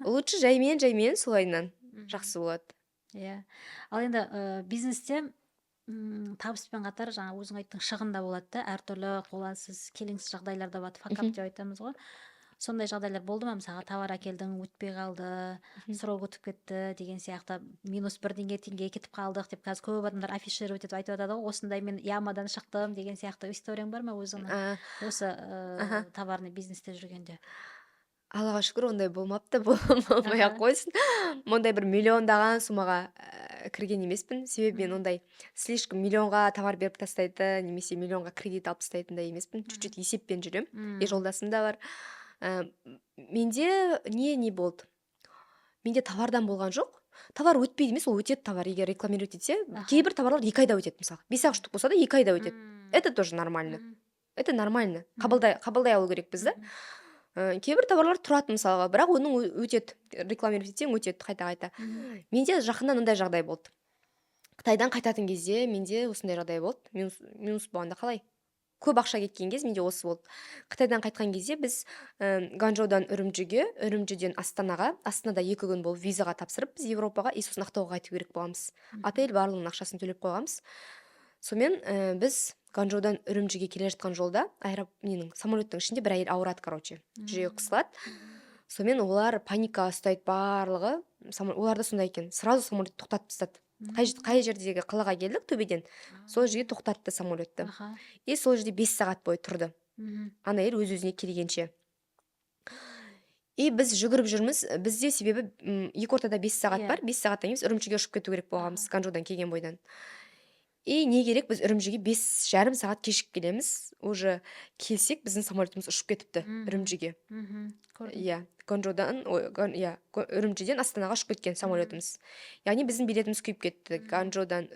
Лучше жаймен солайынан жақсы болады. Иә. Ал енді бизнесте табыспен қатар жаңа өзің айттың, шығын да болады да, әртүрлі қолайсыз, келеңсіз жағдайлар да болады, факап деп айтамыз ғой. Сондай жағдайлар болды ма? Мысалға товар әкелдің, өтпей қалды, срок өтіп кетті деген сияқты, -1 теңге кетіп қалдық деп қазір көп адамдар афишировать етіп айтып жатады ғой, осындай мен ямадан шықтым деген сияқты историяң бар ма өзіңнің осы товарный бизнесте жүргенде? Аллаға шүкір, ондай болмапты, болмай ақ қойсын. Мондай бір миллиондаған суммаға кірген емеспін. Себебі мен ондай слишком миллионға товар беріп тастайды, немесе миллионға кредит алып тастайтындай емеспін. Чуть-чуть есеппен жүрем. Жолдасым да бар. Менде не болды? Менде товардан болған жоқ. Товар өтпейді емес, ол өтеді товар, егер рекламировать етсе. Кейбір товарлар 2 айда өтеді, мысалы. 5-ақ штук болса да 2 айда өтеді. Это тоже нормально. Это нормально. Қабылдай алу керек біз, да? Кейбір товарлар тұрады мысалға, бірақ оның өтеді. Рекламировать етсең өтеді қайта. Менде жақында мындай жағдай болды. Қытайдан қайтатын кезде менде осындай жағдай болды. Минус болғанда қалай? Көп ақша кеткен кез менде осы болды. Қытайдан қайтқан кезде біз Ганчжоудан Үрімжіге, Үрімжіден Астанаға, Астанада 2 күн болып визаға тапсырып, біз Европаға, сосын Ақтауға қайту керек болғанбыз. Отель барлығының ақшасын төлеп қойғанбыз. Сонымен біз Ганчжоудан Үрімжіге келе жатқан жолда, самолеттің ішінде бір әйел ауырады, короче. Жүрегі қысылады. Сонымен олар паника ұстайды барлығы. Оларда сондай екен. Сразу самолетті тоқтатып тастады. Қай жердегі қалаға келдік төбеден, сол жерге тоқтатты самолетті. И сол жерде 5 сағат бойы тұрды. Ана әйел өз-өзіне келгенше. И біз жүгіріп жүрміз. Бізде себебі екі ортада 5 сағат бар. 5 сағаттан кейін біз Үрімжіге ұшып кету керек болғанбыз, Ганчжоудан келген бойдан. И не керек, біз Үрімжіге 5,5 сағат кешігіп келеміз. Уже келсек, біздің самолетіміз ұшып кетіпті Үрімжіге. Иә, Үрімжіден Астанаға ұшып кеткен самолетіміз. Яғни біздің билетіміз күйіп кетті. Ганчжоудан,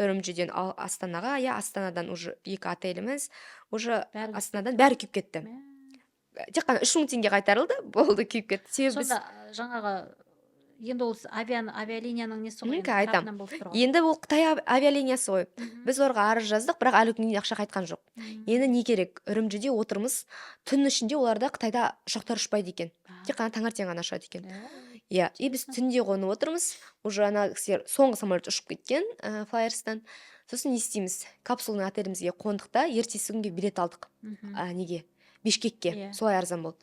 Үрімжіден Астанаға, Астанадан уже 2 отеліміз, уже Астанадан бәрі күйіп кетті. Тек қана 3 мың теңге қайтарылды, болды, күйіп кетті. Сонда жаңағы енді ол авиалинияның несі ғой? Енді ол Қытай авиалиниясы ғой. Біз оларға арыз жаздық, бірақ әлі күнге ақша қайтқан жоқ. Енді не керек? Үрімжіде отырмыз. Түн ішінде оларда Қытайда ұшақтар ұшпайды екен. Тек қана таңертең ғана ұшады екен. Иә, и біз түнде қонып отырмыз. Уже ана кісілер соңғы самолет ұшып кеткен, Флайерстан. Сосын не істейміз? Капсулный отелімізге қондық та, ертесі күнге билет алдық. Неге? Бишкекке. Солай арзан болды.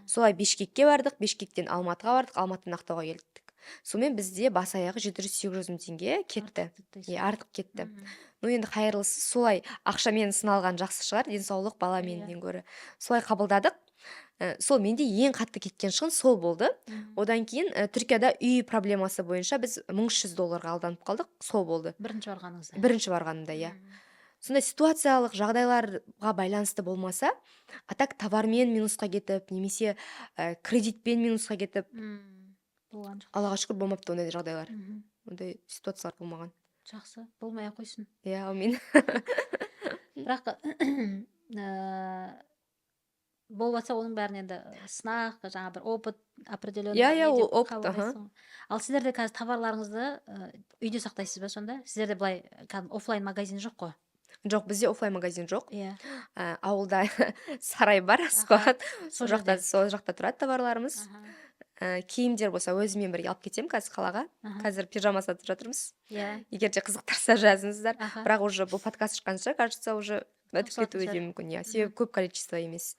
Солай Бишкекке бардық, Бишкектен Алматыға бардық, Алматыдан Ақтауға келдік. Сонымен бізде бас аяғы 700-800 мың теңге кетті. Артық кетті. Енді қайырлысы солай ақшамен сыналған жақсы шығар, денсаулық баламенен гөрі. Солай қабылдадық. Сол менде ең қатты кеткен шығын сол болды. Одан кейін Түркияда үй проблемасы бойынша біз $1300 алданып қалдық. Сол болды. Бірінші барғанымда, иә. Сондай ситуациялық жағдайларға байланысты болмаса, атак товармен минусқа кетіп, немесе кредитпен минусқа кетіп, Аллаға шүкір болмапты ондай жағдайлар. Ондай ситуациялар болмаған. Жақсы, болмай қойсын. Иә, әумин. Бірақ болып жатса оның бәрін енді сынақ жаңа бір опыт определенный Иә, не ол деп опыт, қабылдайсың ғой. Ал сіздерде қазір товарларыңызды үйде сақтайсыз ба сонда? Сіздерде былай кәдімгі оффлайн магазин жоқ қой? жоқ, бізде оффлайн магазин жоқ. Иә. Ауылда сарай бар, Аха. склад. Сол жерде. Сол жақта тұрады товарларымыз. Аха. Киімдер болса өзіммен бірге алып кетемін қазір қалаға. Аха. Қазір пижама сатып жатырмыз. Иә. Егер де қызықтырса жазыңыздар. Аха. Бірақ уже бұл подкаст шыққанша, кажется, уже бітіп Таусылатын кетуі де шығар. мүмкін. Иә, себебі көп количество емес.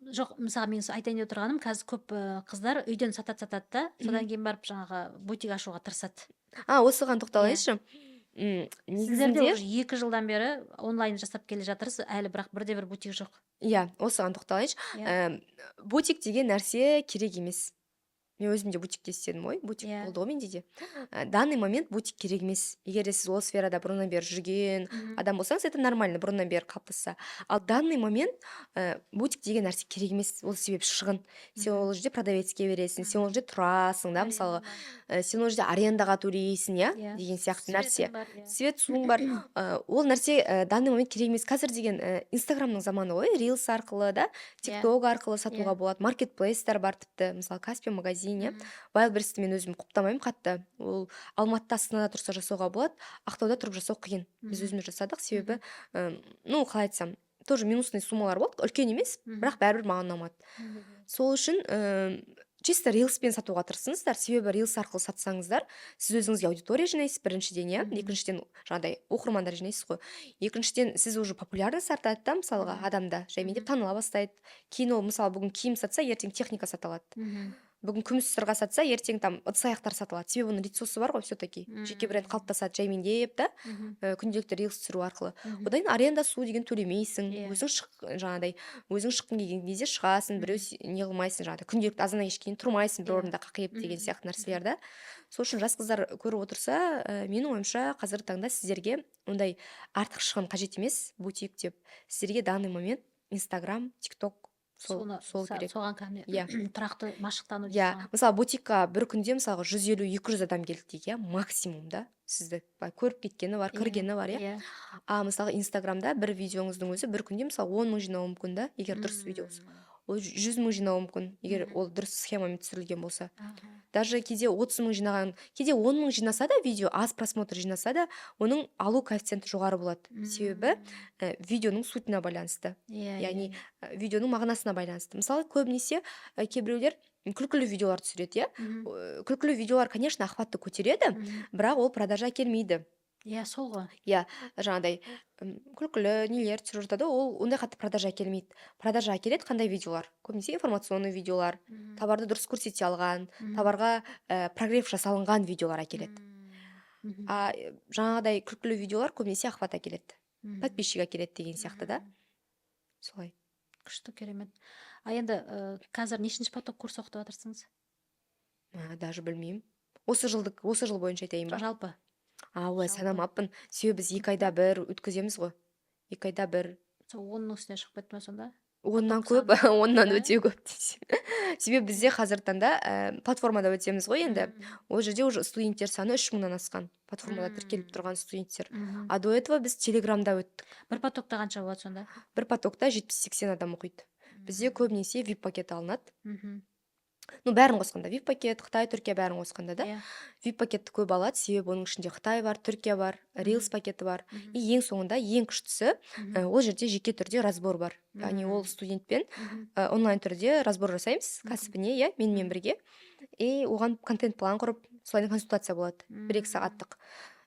Жоқ, мысалы мен айтайын деп отырғаным, қазір көп қыздар үйден сатады да, содан кейін барып жаңағы бутик ашуға тырысады. Осыған тоқталайыншы. Сіздерде Негізінде, уже 2 жылдан бері онлайн жасап келе жатырсыз, әлі бірақ бірде бір бутик жоқ. иә, осыған тоқталайыншы. Иә. Бутик деген нәрсе керек емес. Мен өзім де бутикте істедім ғой, бутик Иә. болды ғой менде де. Данный момент бутик керек емес. Егер де сіз ол сферада бұрыннан бері жүрген адам болсаңыз, это нормально, бұрыннан бері қалыптасса. Ал данный момент бутик деген нәрсе керек емес. Ол себебі шығын. Сен ол жерде продавецке бересің, сен ол жерде тұрасың, да, мысалы. Сен ол жерде арендаға төлейсің, иә, Иә. деген сияқты Светің нәрсе. бар, иә. Свет, суың бар. Ол нәрсе данный момент керек емес. Қазір деген инстаграмның заманы ғой, рилс арқылы, да, тикток арқылы сатуға Иә. болады. Маркетплейстер бар тіпті, мысалы Каспий магазин, иә. Wildberriesті мен өзім құптамаймын қатты. Ол Алматыда, Астанада тұрса жасауға болады, Ақтауда тұрып жасау қиын. Біз өзіміз жасадық, себебі қалай айтсам, тоже минусный суммалар болды, үлкен емес, бірақ бәрібір маған ұнамады. Сол үшін чисто рилспен сатуға тырысыңыздар, себебі рилс арқылы сатсаңыздар, сіз өзіңізге аудитория жинайсыз біріншіден, иә, екіншіден жаңағыдай оқырмандар жинайсыз ғой. Екіншіден сіз уже популярность артады да, мысалға адамда жаймен деп таныла бастайды. Кейін ол мысалы бүгін киім сатса, ертең техника сатылады. Бүгін күміс сырға сатса, ертең там ыдыс аяқтар сатылады. Себебі оның лицосы бар ғой, все-таки. Жеке бренд қалыптасады жаймен деп, да, күнделікті рилс түсіру арқылы. Одан кейін аренда су деген төлемейсің. Өзің жаңағыдай, өзің шыққың келген кезде шығасың, біреу не қылмайсың, жаңағыдай күнделікті азаннан кешке дейін тұрмайсың бір орында қақиып деген сияқты нәрселер, да. Сол үшін жас қыздар көріп отырса, менің ойымша қазіргі таңда сіздерге ондай артық шығын қажет емес, бутик деп. Сіздерге данный момент Инстаграм, тикток сол керек. Соған кәдімгі Иә. тұрақты машықтану Иә, мысалы бутикқа бір күнде мысалға 150-200 адам келді дейік, иә, максимум, да, сізді көріп кеткені бар, кіргені бар, иә. Мысалы Инстаграмда бір видеоңыздың өзі бір күнде мысалы 10 мың жинауы мүмкін, да, егер дұрыс видео болса. Ол 100 мың жинауы мүмкін, егер ол дұрыс схемамен түсірілген болса. Даже кейде 30 мың жинаған, кейде 10 мың жинаса да видео, аз просмотр жинаса да, оның алу коэффициенті жоғары болады. Себебі видеоның сутіне байланысты. Яғни видеоның мағынасына байланысты. Мысалы, көбінесе кейбіреулер күлкілі видеолар түсіреді, иә. Күлкілі видеолар, конечно, охватты көтереді, бірақ ол продажа келмейді. Иә, сол ғой. Иә, жаңағыдай күлкілі нелер түсіріп жатады, ол ондай қатты продажа келмейді. Продажа келеді қандай видеолар? Көбінесе информационный видеолар, товарды дұрыс көрсете алған, товарға прогрев жасалынған видеолар әкеледі. Жаңағыдай күлкілі видеолар көбінесе охват әкеледі, подписчик әкеледі деген сияқты, да. Солай. Күшті, керемет. Енді қазір нешінші поток курс оқытып жатырсыңыз? Даже білмеймін. Осы жыл бойынша айтайын ба? Жалпы. Ой, санамаппын. Себебі біз 2 айда бір өткіземіз ғой. 2 айда бір. 10-ның үстіне шығып кетті ме сонда? 10-нан көп, 10-нан өте көп десе. Себебі бізде қазіргі таңда платформада өтеміз ғой енді. Ол жерде уже студенттер саны 3000-нан асқан. Платформада тіркеліп тұрған студенттер. А до этого біз Телеграмда өттік. Бір потокта қанша болады сонда? Бір потокта 70-80 адам оқиды. Бізде көбінесе VIP пакет алынады. Бәрін қосқанда, VIP пакет, Қытай, Түркия бәрін қосқанда, да. VIP пакетті көп алады, себебі оның ішінде Қытай бар, Түркия бар, Reels пакеті бар. И ең соңында, ең күштісі, ол жерде жеке түрде разбор бар. Яғни ол студентпен онлайн түрде разбор жасаймыз, кәсібіне, иә, менімен бірге. И оған контент план құрып, солайдан консультация болады, 1-2 сағаттық.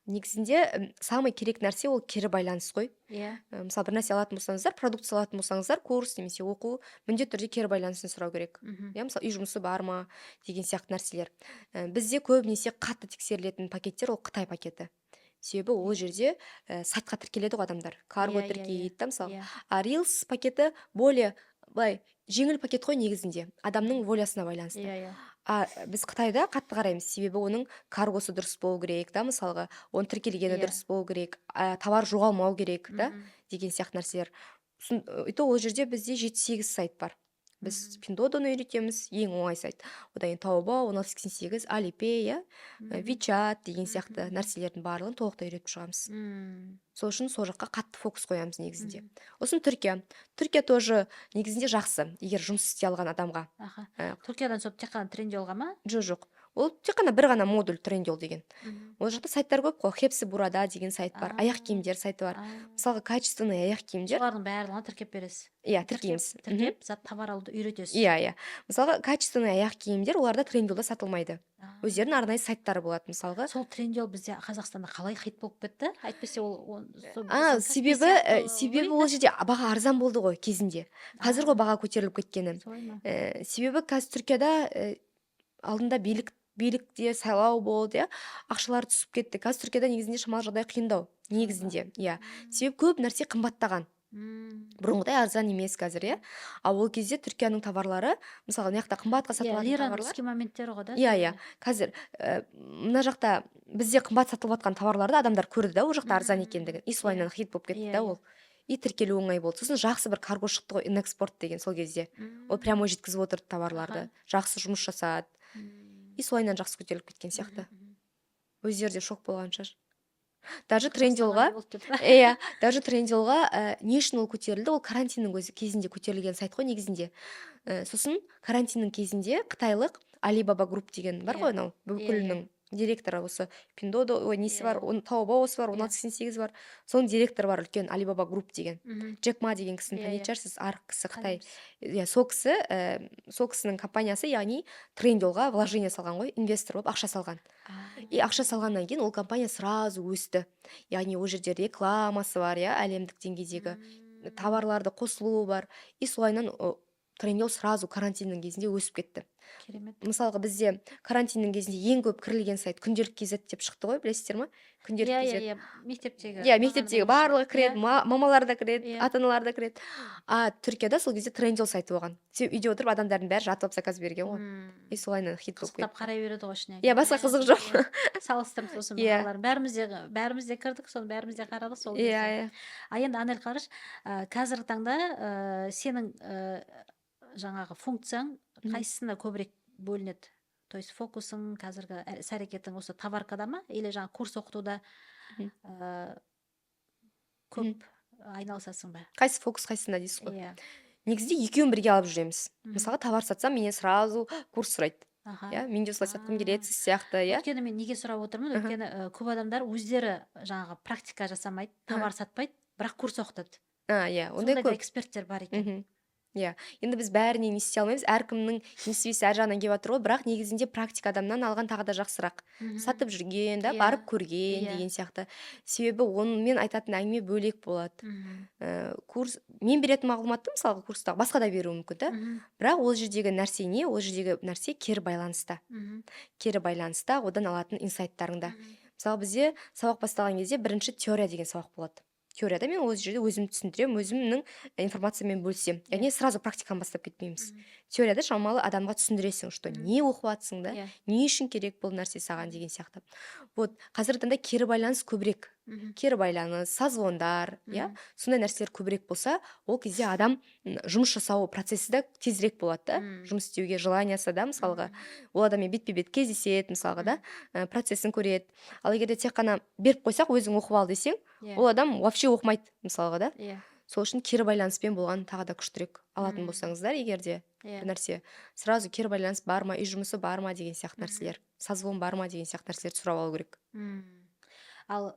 Негізінде самый керек нәрсе ол кері байланыс қой. Мысалы, бір нәрсе алатын болсаңыздар, продукция алатын болсаңыздар, курс немесе оқу, міндетті түрде кері байланысын сұрау керек. Мысалы, үй жұмысы бар ма деген сияқты нәрселер. Бізде көбінесе қатты тексерілетін пакеттер ол Қытай пакеті. Себебі ол жерде сайтқа тіркеледі ғой адамдар. Карго тіркейді, мысалы. А Reels пакеті более жеңіл пакет қой негізінде, адамның волясына байланысты. Біз Қытайда қатты қараймыз, себебі оның каргосы дұрыс болу керек, да, мысалға, оның тіркелгені дұрыс болу керек, товар жоғалмау керек, да, деген сияқты нәрселер. И то ол жерде бізде 7-8 сайт бар. біз Пиндодоны үйретеміз, ең оңай сайт. Одан кейін Taobao 1688, Alipay, иә, WeChat деген сияқты нәрселердің барлығын толықтай үйретіп шығамыз. Сол үшін сол жаққа қатты фокус қоямыз негізінде. Сосын Түркия тоже негізінде жақсы, егер жұмыс істей алған адамға. Түркиядан сол тек қана Трендиолға ма? Жоқ. Ол тек қана бір ғана модуль Трендиол деген. Ол жақта сайттар көп қой. Хепси Burada деген сайт бар, аяқ киімдер сайты бар. Мысалға качественный аяқ киімдер. Солардың барлығына тіркеп бересіз. Иә, тіркейміз. Тіркеп, зат товар алуды үйретесіз. Иә. Мысалға качественный аяқ киімдер оларда Трендиолда сатылмайды. Өздерінің арнайы сайттары болады мысалға. Сол Трендиол бізде Қазақстанда қалай хит болып кетті? Әйтпесе ол себебі ол жерде баға арзан болды ғой кезінде. Қазір ғой баға көтеріліп кеткені. Себебі қазір Түркияда алдында билікте сайлау болды, ақшалар түсіп кетті. Қазір Түркияда негізінде шамалы жағдай қиындау. Негізінде, иә. Себебі көп нәрсе қымбаттаған. Бұрынғыдай арзан емес қазір, иә. Ал ол кезде Түркияның товарлары, мысалға мына жақта қымбатқа сатылатын товарлар. Түскен моменттері ғой да. Иә. Қазір мына жақта бізде қымбат сатылып жатқан товарларды адамдар көрді да, ол жақта арзан екендігін. И солайынан хит болып кетті да ол. И тіркелу оңай болды. Сосын жақсы бір карго шықты ғой, Инэкспорт деген сол кезде. Ол прямо жеткізіп отырды товарларды. Жақсы жұмыс жасады. И солайынан жақсы көтеріліп кеткен сияқты. Өздері де шок болған шығар. Даже Трендиолға не үшін ол көтерілді? Ол карантиннің өзі кезінде көтерілген сайт қой негізінде. Сосын карантиннің кезінде қытайлық Alibaba Group деген бар ғой, анау бүкілінің директоры осы Пиндодо, несі бар, Taobao'сы бар, 1688 бар. Соның директоры бар үлкен Alibaba Group деген. Джек Ма деген кісіні танитын шығарсыз, арық кісі Қытай. Сол кісінің компаниясы, яғни Трендиолға вложение салған ғой, инвестор болып ақша салған. И ақша салғаннан кейін ол компания сразу өсті. Яғни ол жерде рекламасы бар, әлемдік деңгейдегі товарларды қосылуы бар. И солайынан Трендиол сразу карантиннің кезінде өсіп кетті. Мысалға бізде карантиннің кезінде ең көп кірілген сайт күнделік KZ деп шықты ғой, білесіздер ма? Күнделік KZ. Мектептегі барлығы кіреді, мамалар да кіреді, ата-аналар да кіреді. Түркияда сол кезде Трендиол сайты болған. Себебі үйде отырып адамдардың бәрі жатып заказ берген ғой. И солайынан хит болып кетті. Қарай береді ғой ішіне. Басқа қызық жоқ. Салыстырып сосын мамалар. Бәріміз де кірдік, соны бәріміз де қарадық сол кезде. Енді Анель қараш, қазіргі таңда сенің жаңағы функцияң қайсысына көбірек бөлінеді? То есть фокусың қазіргі іс-әрекетің осы товаркада ма, или жаңа курс оқытуда көп айналысасың ба? Қайсы фокус, қайсында дейсіз ғой? Негізінде екеуін бірге алып жүреміз. Мысалға товар сатсам, менен сразу курс сұрайды. Мен де солай сатқым келеді, сіз сияқты. Өйткені мен неге сұрап отырмын? Өйткені көп адамдар өздері жаңағы практика жасамайды, товар сатпайды, бірақ курс оқытады. Ондай көп эксперттер бар екен. Енді біз бәріне не істей алмаймыз, әркімнің несібесі әр жағынан келіп жатыр ғой, бірақ негізінде практика адамнан алған тағы да жақсырақ. Сатып жүрген, барып көрген деген сияқты. Себебі онымен айтатын әңгіме бөлек болады. Курс, мен беретін мағлұматты мысалға курстағы басқа да беруі мүмкін да. Бірақ ол жердегі нәрсе не? Ол жердегі нәрсе кері байланыста. Кері байланыста одан алатын инсайттарыңда. Мысалы бізде сабақ басталған кезде бірінші теория деген сабақ болады. Теорияда мен ол жерде өзім түсіндірем, өзімнің информациямен бөлсем. Яғни сразу практиканы бастап кетпейміз. Теорияда шамалы адамға түсіндіресің, что не оқып жатсың да, не үшін керек бұл нәрсе саған деген сияқты. Қазіргі таңда кері байланыс көбірек. Кері байланыс, созвондар, сондай нәрселер көбірек болса, ол кезде адам жұмыс жасау процесі де тезірек болады да. Жұмыс істеуге желаниясы да, мысалға. Ол адаммен бетпе-бет кездеседі, мысалға да, процесін көреді. Ал егерде тек қана беріп қойсақ, өзің оқып ал десең, ол адам вообще оқымайды, мысалға да. Сол үшін кері байланыспен болған тағы да күштірек алатын болсаңыздар, егерде бір нәрсе сразу кері байланыс бар ма, үй жұмысы бар ма деген сияқты нәрселер, созвон бар ма деген сияқты нәрселерді сұрап алу керек. Ал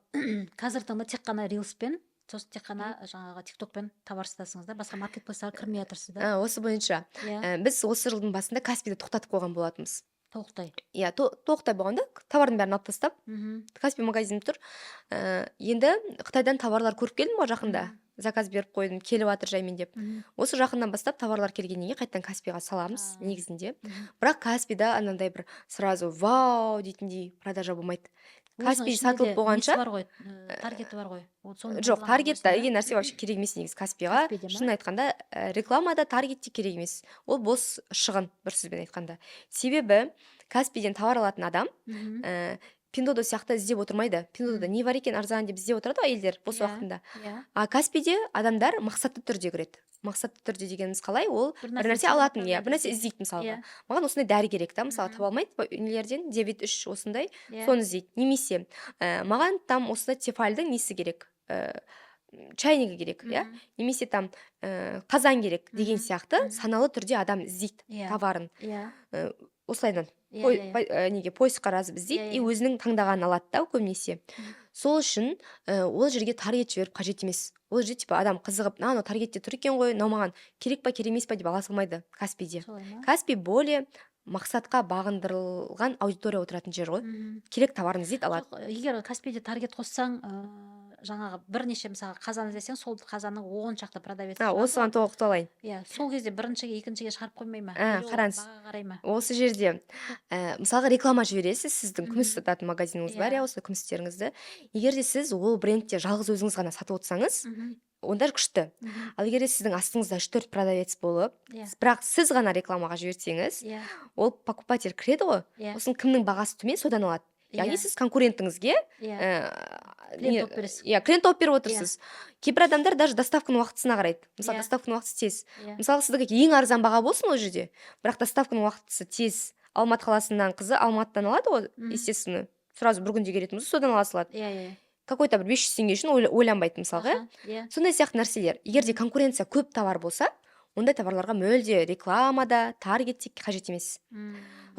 қазіргі таңда тек қана рилспен, сосын тек қана жаңағы тиктокпен товар сатасыңыз да, басқа маркетплейстарға кірмей жатырсыз да? Осы бойынша біз осы жылдың басында Каспиді тоқтатып қойған болатынбыз. Толықтай? Тоқтай болғанда товардың бәрін алып тастап, Каспи магазині тұр. Енді Қытайдан товарлар көріп келдім ғой жақында. Заказ беріп қойдым, келіп жатыр жаймен деп. Осы жақыннан бастап товарлар келгеннен кейін қайтадан Каспиға саламыз негізінде. Бірақ Каспида анандай бір сразу вау дейтіндей продажа болмайды. Каспи сатылып болғанша таргеті бар ғой. Жоқ, таргет деген нәрсе вообще керек емес негізі Каспиға. Шын айтқанда рекламада таргет те керек емес. Ол бос шығын, бір сөзбен айтқанда. Себебі Каспиден товар алатын адам Пиндодо сияқты іздеп отырмайды. Пиндодода не бар екен арзан деп іздеп отырады ғой әйелдер бос уақытында. А Каспиде адамдар мақсатты түрде кіреді. Мақсатты түрде дегеніміз қалай? Ол бір нәрсе алатын, иә, бір нәрсе іздейді мысалға. Маған осындай дәрі керек та, мысалы таба алмайды нелерден, 9-3 осындай, соны іздейді. Немесе маған там осындай тефальдың несі керек, чайнигі керек, иә, немесе там қазан керек деген сияқты саналы түрде адам іздейді товарын. Осылайдан неге поиск қарасып іздейді и өзінің таңдағанын алады да көбінесе. Сол үшін ол жерге таргет жіберіп қажет емес. Ол жерде типа адам қызығып, анау таргетте тұр екен ғой, мынау маған керек па керек емес па деп ала салмайды Каспиде. Каспи более мақсатқа бағындырылған аудитория отыратын жер ғой. Керек товарын іздейді, алады. Егер Каспиде таргет қоссаң, жаңағы бірнеше мысалы қазан іздесең, сол қазанның 10 шақты продавец. Осыған тоқталайын. Иә, сол кезде біріншіге, екіншіге шығарып қоймай ма? Қараңыз. Баға қарай ма? Осы жерде мысалға реклама жібересіз, сіздің күміс сататын магазиніңіз бар, иә, осы күмістеріңізді. Егер де сіз ол брендте жалғыз өзіңіз ғана сатып отырсаңыз, онда күшті. Ал егер сіздің астыңызда 3-4 продавец болып, бірақ сіз ғана рекламаға жіберсеңіз, ол покупатель кіреді ғой, осының кімнің бағасы төмен, содан алады. Яғни сіз конкурентіңізге клиент тауып беріп отырсыз. Кейбір адамдар даже доставканың уақытысына қарайды. Мысалы, доставканың уақыты тез. Мысалы, сіздікі ең арзан баға болсын ол жерде, бірақ доставканың уақытысы тез. Алматы қаласынан қызы Алматыдан алады ғой, естественно. Сразу бір күнде келетін болса, содан ала салады. Какой-то бір 500 теңге үшін ойланбайды мысалға. Сондай сияқты нәрселер. Егер де конкуренция көп товар болса, ондай товарларға мүлде рекламада, таргетте қажет емес.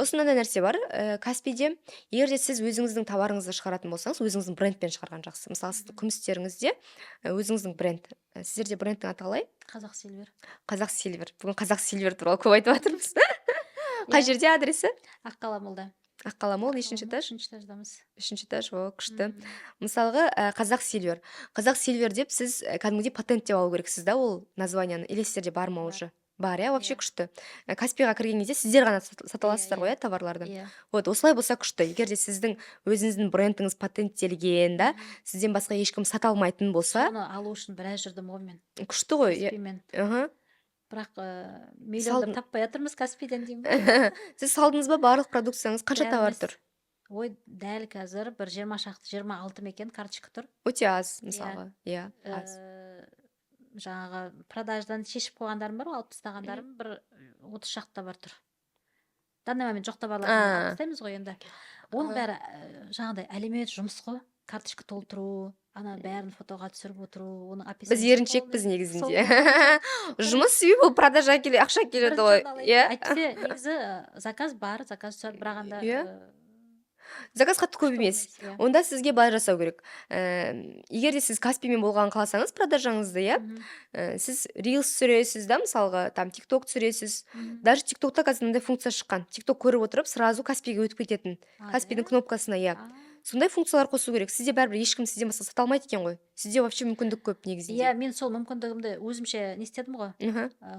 Осындай нәрсе бар Каспиде. Егер де сіз өзіңіздің товарыңызды шығаратын болсаңыз, өзіңіздің брендпен шығарған жақсы. Мысалы, сіздің күмістеріңізде өзіңіздің бренд. Сіздерде брендтің аты қалай? Қазақ Сильвер. Қазақ Сильвер. Бүгін Қазақ Сильвер туралы көп айтып жатырмыз. Қай жерде адресі? Аққала молда. Аққала мол, нешінші этаж? 3-ші этаждамыз. 3-ші этаж, күшті. Мысалға, Қазақ Сильвер. Қазақ Сильвер деп сіз кәдімгідей патент деп алу керексіз да ол названияны. Или сіздерде бар ма уже? Бар, иә, вообще күшті. Каспиға кірген кезде сіздер ғана сата аласыздар ғой, товарларды. Вот, осылай болса күшті. Егер де сіздің өзіңіздің брендіңіз патенттелген, да, сізден басқа ешкім сата алмайтын болса, соны алу үшін біраз жүрдім ғой мен. Күшті ғой. Каспимен. Бірақ миллионды таппай жатырмыз Каспиден деймін. Сіз салдыңыз ба барлық продукцияңыз? Қанша товар тұр? Ой, дәл қазір бір 20 шақты, 26 мекен карточка тұр. Өте аз, мысалға. Иә, аз. Жаңағы продаждан шешіп қойғандарым бар, алып тастағандарым бір 30 шақты бар тұр. Данный момент жоқ товарларды алып тастаймыз ғой енді. Оның бәрі жаңағыдай әлеумет жұмыс қой. Карточка толтыру, ана бәрін фотоға түсіріп отыру, оның описание. Біз еріншекпіз негізінде. Жұмыс себебі ол продажа ақша келеді ғой. Әйтпесе негізі заказ бар, заказ түсіріп, бірақ анда заказ қатты көп емес. Онда сізге былай жасау керек. Егер де сіз Каспимен болған қаласаңыз продажаңызды, сіз Reels түсіресіз да, мысалға, там TikTok түсіресіз. Даже TikTokта қазір мындай функция шыққан. TikTok көріп отырып, сразу Каспиге өтіп кететін. Каспидің кнопкасына, иә. Сондай функциялар қосу керек. Сізде бәрібір ешкім сізден басқа сата алмайды екен ғой. Сізде вообще мүмкіндік көп негізінде. Иә, мен сол мүмкіндігімді өзімше не істедім ғой.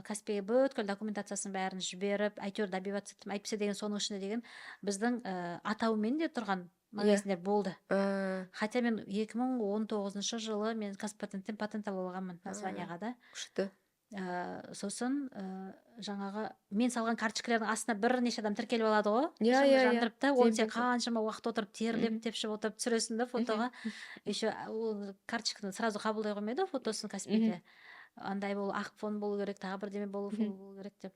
Каспиге бүткіл документациясын бәрін жіберіп, әйтеуір добиваться еттім. Әйтпесе деген соның ішінде деген біздің атауымен де тұрған магазиндер болды. Хотя мен 2019 жылы мен Казпатенттен патент алып алғанмын названияға да. Күшті. Сосын жаңағы мен салған карточкалардың астына бірнеше адам тіркеліп алады ғой. Жандырып та, оны сен қаншама уақыт отырып терлеп тепшіп отырып түсіресің да фотоға. Еще ол карточканы сразу қабылдай қоймайды фотосын Каспиде. Андай болу, ақ фон болу керек, тағы бірдеме болу керек деп.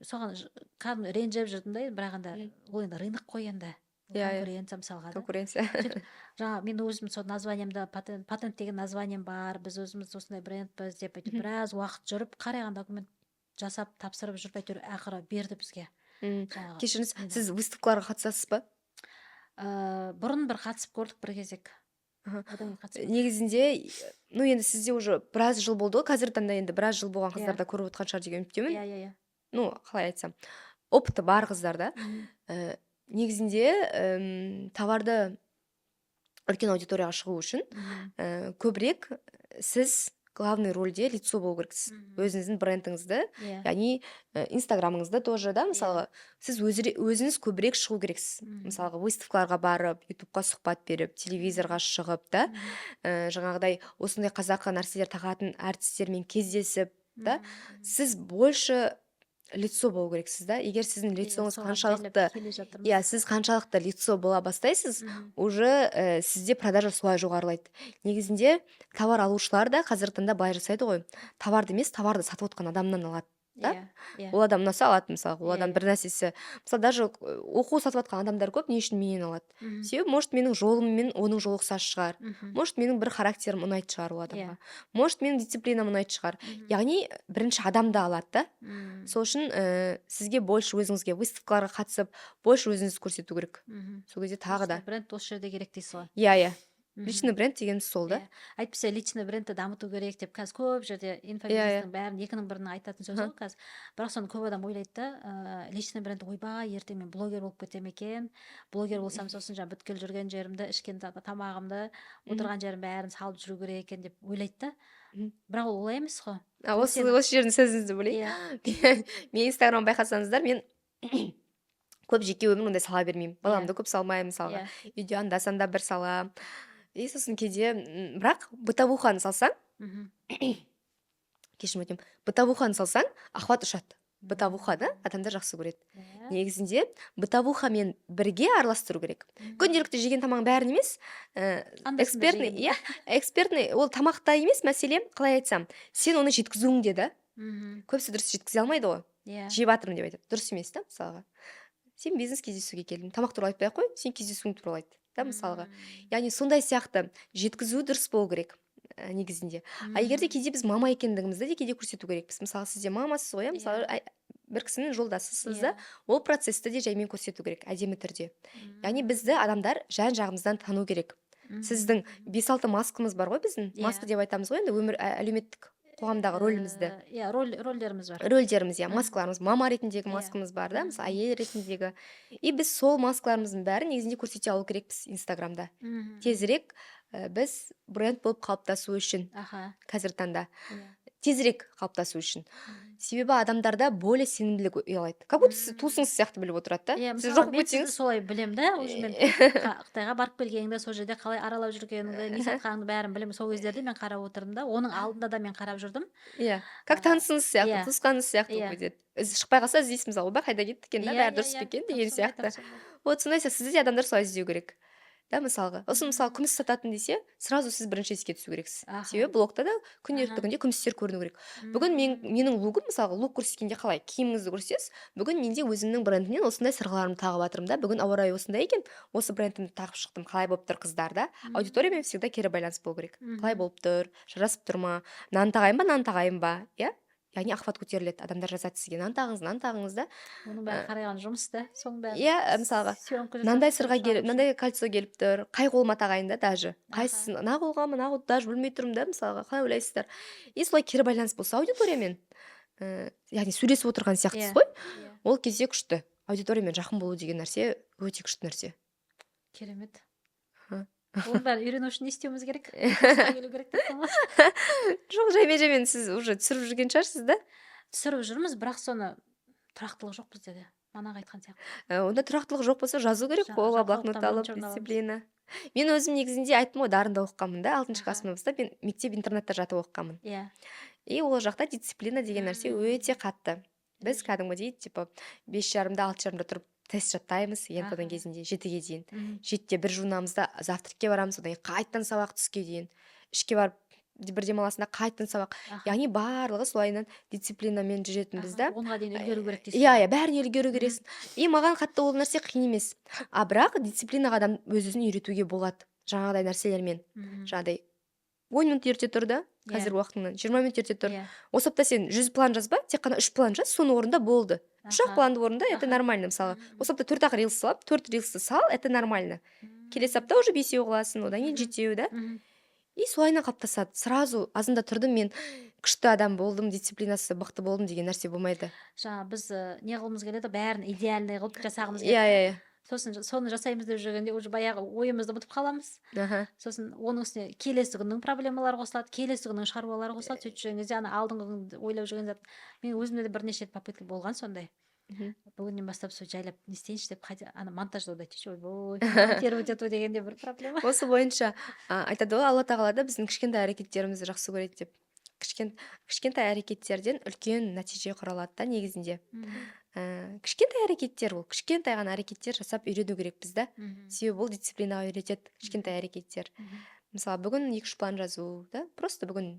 Соған кәдімгі ренжіп жүрдім да, бірақ анда ол енді рынок қой енді. Конкуренция мысалға. Конкуренция. Жаңа мен өзім сол названиемді патент деген названием бар, біз өзіміз осындай брендпіз деп айтып біраз уақыт жүріп, қарайған документ жасап тапсырып жүріп әйтеуір ақыры берді бізге. Кешіріңіз, сіз выставкаларға қатысасыз ба? Бұрын бір қатысып көрдік бір кезек. Негізінде, енді сізде уже біраз жыл болды ғой, қазіргі таңда енді біраз жыл болған қыздарда көріп отқан шығар деген үміттемін. Қалай айтсам, опыты бар қыздарда. Негізінде товарды үлкен аудиторияға шығу үшін көбірек сіз главный рөлде лицо болу керексіз. Өзіңіздің брендіңізді, яғни инстаграмыңызды тоже, да, мысалға, сіз өзіңіз көбірек шығу керексіз. Мысалға, выставкаларға барып, ютубқа сұхбат беріп, телевизорға шығып, да, жаңағыдай осындай қазақы нәрселер тағатын әртістермен кездесіп, да, сіз больше лицо болу керексіз да. Егер сіздің лицоңыз соған қаншалықты, жайлап келе жатырмыз. иә, сіз қаншалықты лицо бола бастайсыз, Мгм. уже сізде продажа солай жоғарылайды. Негізінде товар алушылар да қазіргі таңда былай жасайды ғой, товарды емес, товарды сатып отқан адамнан алады да. Иә, иә. Ол адам ұнаса алады, мысалы, ол Иә, адам иә. бір нәрсесі, мысалы, даже оқу сатып жатқан адамдар көп, не үшін менен алады? Мгм. Себебі, может, менің жолым мен оның жолы ұқсас шығар. Мгм. Может, менің бір характерім ұнайтын шығар ол Иә. адамға. Может, менің дисциплинам ұнайтын шығар. Мгм. Яғни бірінші адамды алады да. Мгм. Сол үшін сізге больше өзіңізге выставкаларға қатысып, больше өзіңізді көрсету керек. Мгм. Сол кезде тағы да. Личный бренд осы жерде керек дейсіз ғой. Иә. Мгм. Личный бренд дегеніміз сол да. Иә. Әйтпесе личный брендті дамыту керек деп қазір көп жерде Иә. инфобизнестің бәрін екінің бірінің айтатын сөзі ғой қазір. Бірақ соны көп адам ойлайды да, личный бренд ойбай ертең мен блогер болып кетем екен. Блогер болсам сосын жаңа бүткіл жүрген жерімді, ішкен тамағымды, отырған жерім бәрін салып жүру керек екен деп ойлайды да. Мгм. Бірақ ол олай емес қой. Ол Осы осы жердің сөзіңізді бөлейін. Иә. Мен инстаграм байқасаңыздар, мен көп жеке өмір ондай сала бермеймін. Баламды көп салмаймын, мысалға. Иә. Үйде анда-санда бір салам. И сосын кейде, бірақ бытовуханы салсаң, Мгм. кешірім өтінемін, бытовуханы салсаң, охват ұшады. Бытовуханы адамдар жақсы көреді. Иә. Негізінде бытовухамен бірге араластыру керек. Мгм. Күнделікті жеген тамағың бәрін емес, Анда-санда экспертный, жеген. иә, экспертный, ол тамақта емес, мәселе, қалай айтсам, сен оны жеткізуіңде да. Мгм. Көбісі дұрыс жеткізе алмайды ғой. Иә. Жеп жатырмын деп айтады. Dұрыс емес та, мысалға. Сен бизнес кездесуге келдің, тамақ туралы айтпай ақ қой, сен кездесуің туралы айт да, мысалға. Яғни сондай сияқты жеткізу дұрыс болу керек негізінде. А егерде кейде біз мама екендігімізді де кейде көрсету керекпіз. Мысалы, сіз де мамасыз ғой, мысалы, бір кісінің жолдасысыз да, ол процесті де жаймен көрсету керек, әдемі түрде. Яғни бізді адамдар жан жағымыздан тану керек. Сіздің 5-6 маскамыз бар ғой біздің. Иә. Маска деп айтамыз ғой енді, өмір әлеуметтік қоғамдағы рөлімізді. Иә, рөлдеріміз бар. Рөлдеріміз, иә, маскаларымыз, мама ретіндегі Иә. маскамыз бар да, мысалы, әйел ретіндегі. И біз сол маскаларымыздың бәрін негізінде көрсете алу керекпіз инстаграмда. Мгм. Тезірек біз бренд болып қалыптасу үшін Аха. қазіргі таңда. Иә. Тезірек қалыптасу үшін. Мгм. Себебі адамдарда более сенімділік ұялайды. Как будто сіз туысыңыз сияқты біліп отырады да. Иә, Сіз мысалы жоқ мен сізді өтсеңіз. солай білем да, уже мен Қытайға барып келгеніңді, сол жерде қалай аралап жүргеніңді, не сатқаныңды бәрін білемін. Сол кездерде мен қарап отырдым да, оның алдында да мен қарап жүрдім. Иә, как танысыңыз сияқты, Иә. туысқаныңыз сияқты Иә. болып кетеді. Шықпай қалса іздейсіз, мысалы, ойбай қайда кетті екен да, бәрі дұрыс па екен деген сияқты. Вот сондай сияқты сізді де адамдар солай іздеу керек. Да, мысалға. Сосын мысалы күміс сататын десе, сразу сіз бірінші еске түсу керексіз. Аха. Себебі блогта да күнделікті Аха. күнде күмістер көріну керек. Бүгін менің лугым, мысалға, лук көрсеткенде қалай, киіміңізді көрсетесіз, бүгін менде өзімнің брендімнен осындай сырғаларымды тағып жатырмын да, бүгін ауа райы осындай екен, осы брендімді тағып шықтым, қалай болып тұр қыздар да. Аудиториямен всегда кері байланыс болу керек. Қалай болып тұр, жарасып тұр ма, нан тағайын ба, иә? Яғни охват көтеріледі, адамдар жазады сізге, нан тағыңыз да. Оның бәрі қараған жұмыс та, соның бәрі. Иә, мысалға, мынандай сырға келіп, мынандай кольцо келіп тұр, қай қолыма тағайын да даже. Қайсысын, мына қолға, мына қолды даже білмей тұрмын да, мысалға, қалай ойлайсыздар. И солай кері байланыс болса аудиториямен, яғни сөйлесіп отырған сияқтысыз ғой, ол кезде күшті. Аудиториямен жақын болу деген нәрсе өте күшті нәрсе. Керемет. Ха. Оның бәрін үйрену үшін не істеуіміз керек? Курсқа келу керек дейсің ғой? Жоқ, жаймен сіз уже түсіріп жүрген шығарсыз да? Түсіріп жүрміз, бірақ соны тұрақтылық жоқ бізде де. Манағы айтқан сияқты. Онда тұрақтылық жоқ болса жазу керек, қолға блокнот алып, дисциплина. Мен өзім негізінде айттым ғой, дарында оқығанмын да, 6 классымнан бастап мен мектеп интернатта жатып оқығанмын. Иә. И ол жақта дисциплина деген нәрсе өте қатты. Біз кәдімгідей типа 5:30-да 6:30-да тұрып тест жаттаймыз НП-ның кезінде 7-ге дейін. 7-те бір жуынамыз да завтракке барамыз, одан кейін қайтадан сабақ түске дейін. Ішке барып бір демаласында қайтадан сабақ. Яғни барлығы солайынан дисциплинамен жүретінбіз да. 10-ға дейін үлгеру керек дейсіз. Иә, бәрін үлгеру керексің. И маған қатты ол нәрсе қиын емес. А бірақ дисциплинаға адам өз-өзін үйретуге болады. Жаңағыдай нәрселермен. Жаңағыдай 10 минут ерте тұр да, қазір уақытыңнан 20 минут ерте тұр. Осы апта сен 100 план жазба, тек қана 3 план жаз, соны орында болды. 3 планды орында, это нормально, мысалы. Осы апта 4 рилс салып, 4 рилсты сал, это нормально. Келесі апта уже 5-еу қыласың, одан кейін 7-еу да. И солайынан қалыптасады. Сразу азында тұрдым, мен күшті адам болдым, дисциплинасы мықты болдым деген нәрсе болмайды. Жаңа біз не қылымыз келеді, бәрін идеальный қылып жасағымыз келеді. Иә. Сосын соны жасаймыз деп жүргенде уже баяғы ойымызды ұмытып қаламыз. Сосын оның үстіне келесі күннің проблемалары қосылады, келесі күннің шаруалары қосылады. Сөйтіп жүрген кезде ана алдыңғы күнді ойлап жүрген зат. Мен өзімде де бірнеше рет попытка болған сондай. Бүгіннен бастап сол жайлап не істейінші деп ана монтаждауда айтшы, ойбой, монтировать ету дегенде бір проблема. Осы бойынша айтады ғой, алла тағала да біздің кішкентай әрекеттерімізді жақсы көреді деп. кішкентай әрекеттерден үлкен нәтиже құралады да негізінде. Кішкентай әрекеттер, ол кішкентай ғана әрекеттер жасап үйрену керекпіз да. Себебі бұл дисциплинаға үйретеді кішкентай әрекеттер. Мысалы бүгін 2-3 план жазу, да, просто бүгін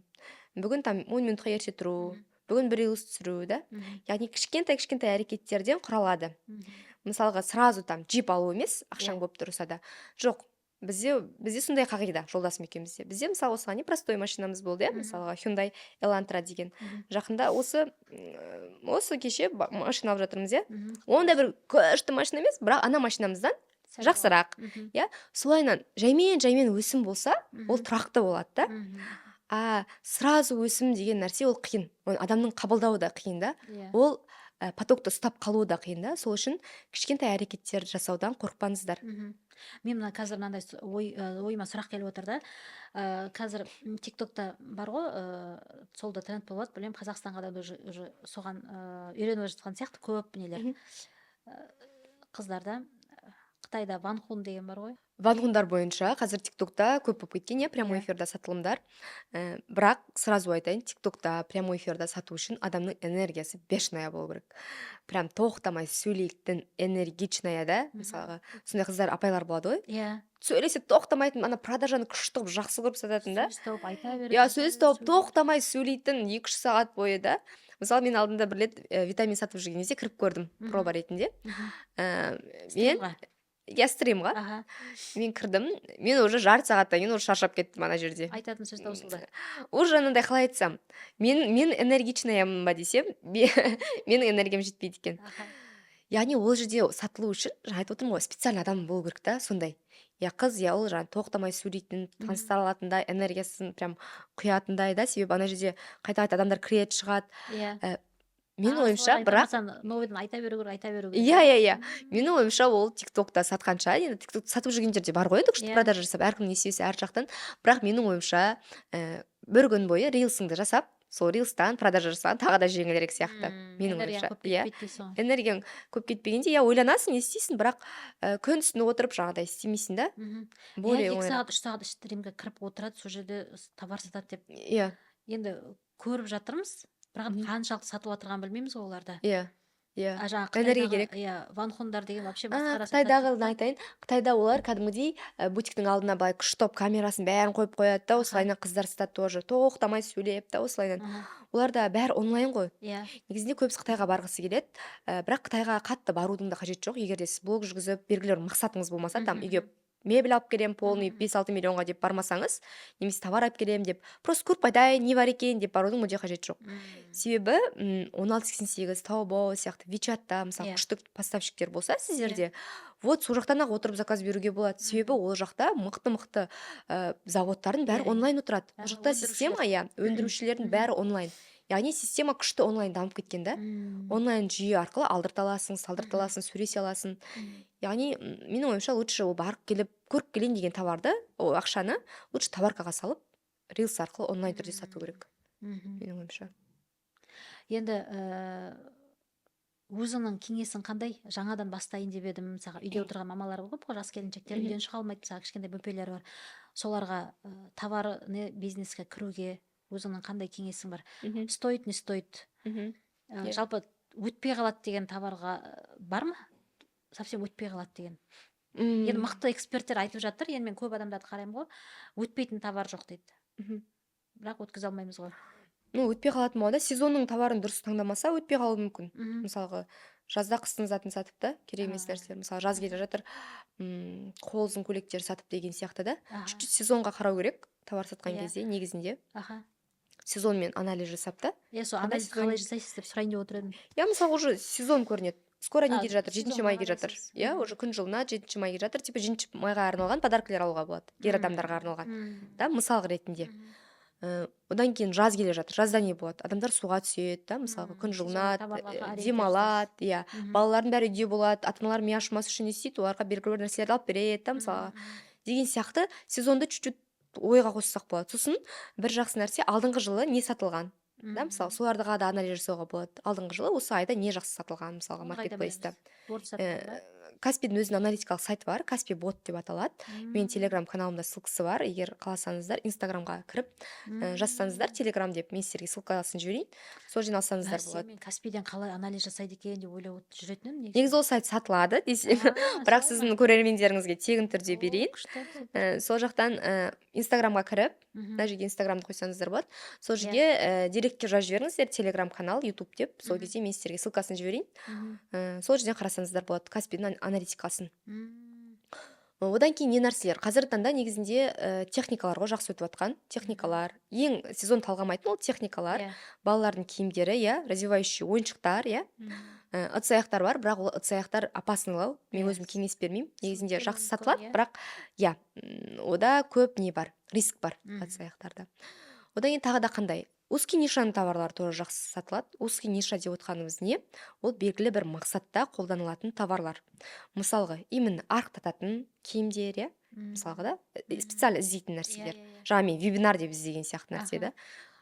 там 10 минутқа ерте тұру, бүгін бір рилс түсіру, да. Яғни кішкентай әрекеттерден құралады. Мысалға сразу там джип алу емес, ақшаң болып тұрса да. Жоқ, бізде сондай қағида жолдасым екеумізде. Бізде мысалы осыған не простой машинамыз болды, иә, мысалға Hyundai Elantra деген. Жақында осы кеше машина алып жатырмыз, иә. Онда бір күшті машина емес, бірақ ана машинамыздан жақсырақ, иә. Солайынан жаймен өсім болса, ол тұрақты болады да. Сразу өсім деген нәрсе ол қиын. Адамның қабылдауы да қиын да. Ол потокты ұстап қалуы да қиын да. Сол үшін кішкентай әрекеттер жасаудан қорықпаңыздар. Мен мына қазір мынандай ойыма сұрақ келіп отыр да. Қазір тиктокта бар ғой, сол да тренд болып жатыр, білемін, Қазақстанға да уже соған үйреніп жатқан сияқты көп нелер. Қыздарда Қытайда Ванхун деген бар ғой. Ванхундар бойынша қазір тиктокта көп болып кеткен, прямой эфирда сатылымдар. Бірақ сразу айтайын, тиктокта прямой эфирда сату үшін адамның энергиясы бешеная болу керек. Прям тоқтамай сөйлейтін, энергичная, да. Мысалға сондай қыздар, апайлар болады ғой. Иә. Сөйлесе тоқтамайтын, ана продажаны күшті қылып жақсы көріп сататын да. Сөз тауып айта береді. Я сөз тауып тоқтамай сөйлейтін 2-3 сағат бойы да. Мысалы мен алдында бір рет витамин сатып жүрген кезде кіріп көрдім проба ретінде. Я стримға. Мен кірдім, мен уже жарты сағаттан кейін уже шаршап кеттім ана жерде. Айтатын сөз таусылды. Уже анандай қалай айтсам, мен энергичнаямын ба десем, менің энергиям жетпейді екен. Яғни ол жерде сатылу үшін, жаңа айтып отырмын ғой, специально адам болу керек та, сондай. Я қыз, я ол жаңа тоқтамай сөйлейтін, таныстыра алатындай, энергиясын прям құятындай да, себебі ана жерде қайта-қайта адамдар кіреді, шығады. Менің ойымша, бірақ новыйдан айта беру керек. Иә. Менің ойымша ол тиктокта сатқанша, енді тиктокта сатып жүрген жерде бар ғой енді күшті продажа жасап, әркімнің несібесі әр жақтан. Бірақ менің ойымша бір күн бойы рилсыңды жасап, сол рилстан продажа жасаған тағы да жеңілірек сияқты. Менің ойымша. Энергияң көп кетпегенде, я ойланасың, не істейсің, бірақ күн үстінде отырып жаңағыдай істемейсің да. Более 2 сағат, 3 сағат стримге кіріп отырады, сол жерде товар сатады деп. Иә. Енді көріп жатырмыз. Бірақ қаншалықты сатып отырған білмейміз ғой оларда. Иә. Энергия керек. Ванхундар деген вообще басқара. Қытайдағыны айтайын. Қытайда олар кәдімгідей бутиктің алдына былай күштеп камерасын бәрін қойып қояды да, осылайынан қыздар сатады тоже. Тоқтамай сөйлеп та, осылайынан. Оларда бәрі онлайн ғой. Негізінде көбісі Қытайға барғысы келеді. Бірақ Қытайға қатты барудың да қажеті жоқ. Егер де сіз блог жүргізіп, белгілі бір мақсатыңыз болмаса, там үйге мебель алып келем полный 5-6 миллионға деп бармасаңыз, немесе товар алып келем деп, просто көріп қайтайын, не бар екен деп барудың мүлде қажеті жоқ. Себебі 1688 Taobao сияқты WeChatта мысалы күшті поставщиктер болса сіздерде, вот сол жақтан ақ отырып заказ беруге болады. Себебі ол жақта мықты заводтардың бәрі онлайн отырады. Ол жақта система, өндірушілердің бәрі онлайн. Яғни система күшті онлайн дамып кеткен да. Онлайн жүйе арқылы алдырта аласың, салдырта аласың, сөйлесе аласың. Яғни менің ойымша лучше ол барып келіп көріп келейін деген товарды, ол ақшаны лучше товаркаға салып, рилс арқылы онлайн түрде сату керек. Менің ойымша. Енді өзіңнің кеңесің қандай? Жаңадан бастайын деп едім, мысалға үйде отырған мамалар көп қой, жас келіншектер үйден шыға алмайды, мысалға кішкентай бөпелері бар. Соларға товарны бизнеске кіруге өзіңнің қандай кеңесің бар? Стоит, не стоит? Жалпы өтпей қалады деген товарға бар ма? Совсем өтпей қалады деген. Енді мықты эксперттер айтып жатыр, енді мен көп адамдарды қараймын ғой, өтпейтін товар жоқ дейді. Бірақ өткізе алмаймыз ғой. Өтпей қалатын болғанда, сезонның товарын дұрыс таңдамаса өтпей қалуы мүмкін. Мысалға, жазда қыстың затын сатып та, керек емес нәрселер. Мысалы, жаз келе жатыр, қолзын көйлектер сатып деген сияқты да. Чуть-чуть сезонға қарау керек, товар сатқан кезде, негізінде. Сезонмен анализ жасап та. Сол анализ қалай жасайсыз деп сұрайын деп отыр едім. Мысалы, уже сезон көрінеді. Скоро не келе жатыр, 7 май келе жатыр. Уже күн жылына 7 май келе жатыр. Типа 7 майға арналған подаркалар алуға болады. Ер адамдарға арналған. Да, мысал ретінде. Одан кейін жаз келе жатыр. Жазда не болады? Адамдар суға түседі, да, мысалға күн жылынады, демалады, балалардың бәрі үйде болады, ата-аналар ми ашымас үшін не істейді, оларға белгілі бір нәрселерді алып береді, да, мысалға. Деген сияқты сезонды чуть-чуть ойға қоссақ болады. Сосын бір жақсы нәрсе, алдыңғы жылы не сатылған, да, мысалы, соларға да анализ жасауға болады. Алдыңғы жылы осы айда не жақсы сатылған, мысалға, маркетплейста. Каспидің өзінің аналитикалық сайты бар, Каспи бот деп аталады. Мен телеграм каналымда ссылкасы бар, егер қаласаңыздар инстаграмға кіріп жазсаңыздар телеграм деп, мен сіздерге ссылкасын жіберейін, сол жерден алсаңыздар бәсе болады. мен Каспийден қалай анализ жасайды екен деп ойлап жүретін едім Негізі ол сайт сатылады десең, бірақ сіздің көрермендеріңізге тегін түрде берейін. Сол жақтан инстаграмға кіріп, мына жерге инстаграмды қойсаңыздар болады, сол жерге директке жазып жіберіңіздер, телеграм канал, ютуб деп, сол кезде мен сіздерге ссылкасын жіберейін, сол жерден қарасаңыздар болады Каспидің аналитикасын. Одан кейін не нәрселер? Қазіргі таңда негізінде техникалар ғой жақсы өтіп жатқан. Техникалар, ең сезон талғамайтын ол техникалар, балалардың киімдері, развивающий ойыншықтар, ыдыс-аяқтар бар, бірақ ол ыдыс-аяқтар опасныйлау. Мен өзім кеңес бермеймін. Негізінде жақсы сатылады, бірақ ода көп не бар, риск бар ыдыс-аяқтарда. Одан кейін тағы да қандай? Узкий нишаның товарлары тоже жақсы сатылады. Узкий ниша деп отқанымыз не? Ол белгілі бір мақсатта қолданылатын товарлар. Мысалға, именно арықтататын киімдер, мысалға да, специально іздейтін нәрселер. Жаңа мен вебинар деп іздеген сияқты нәрсе да.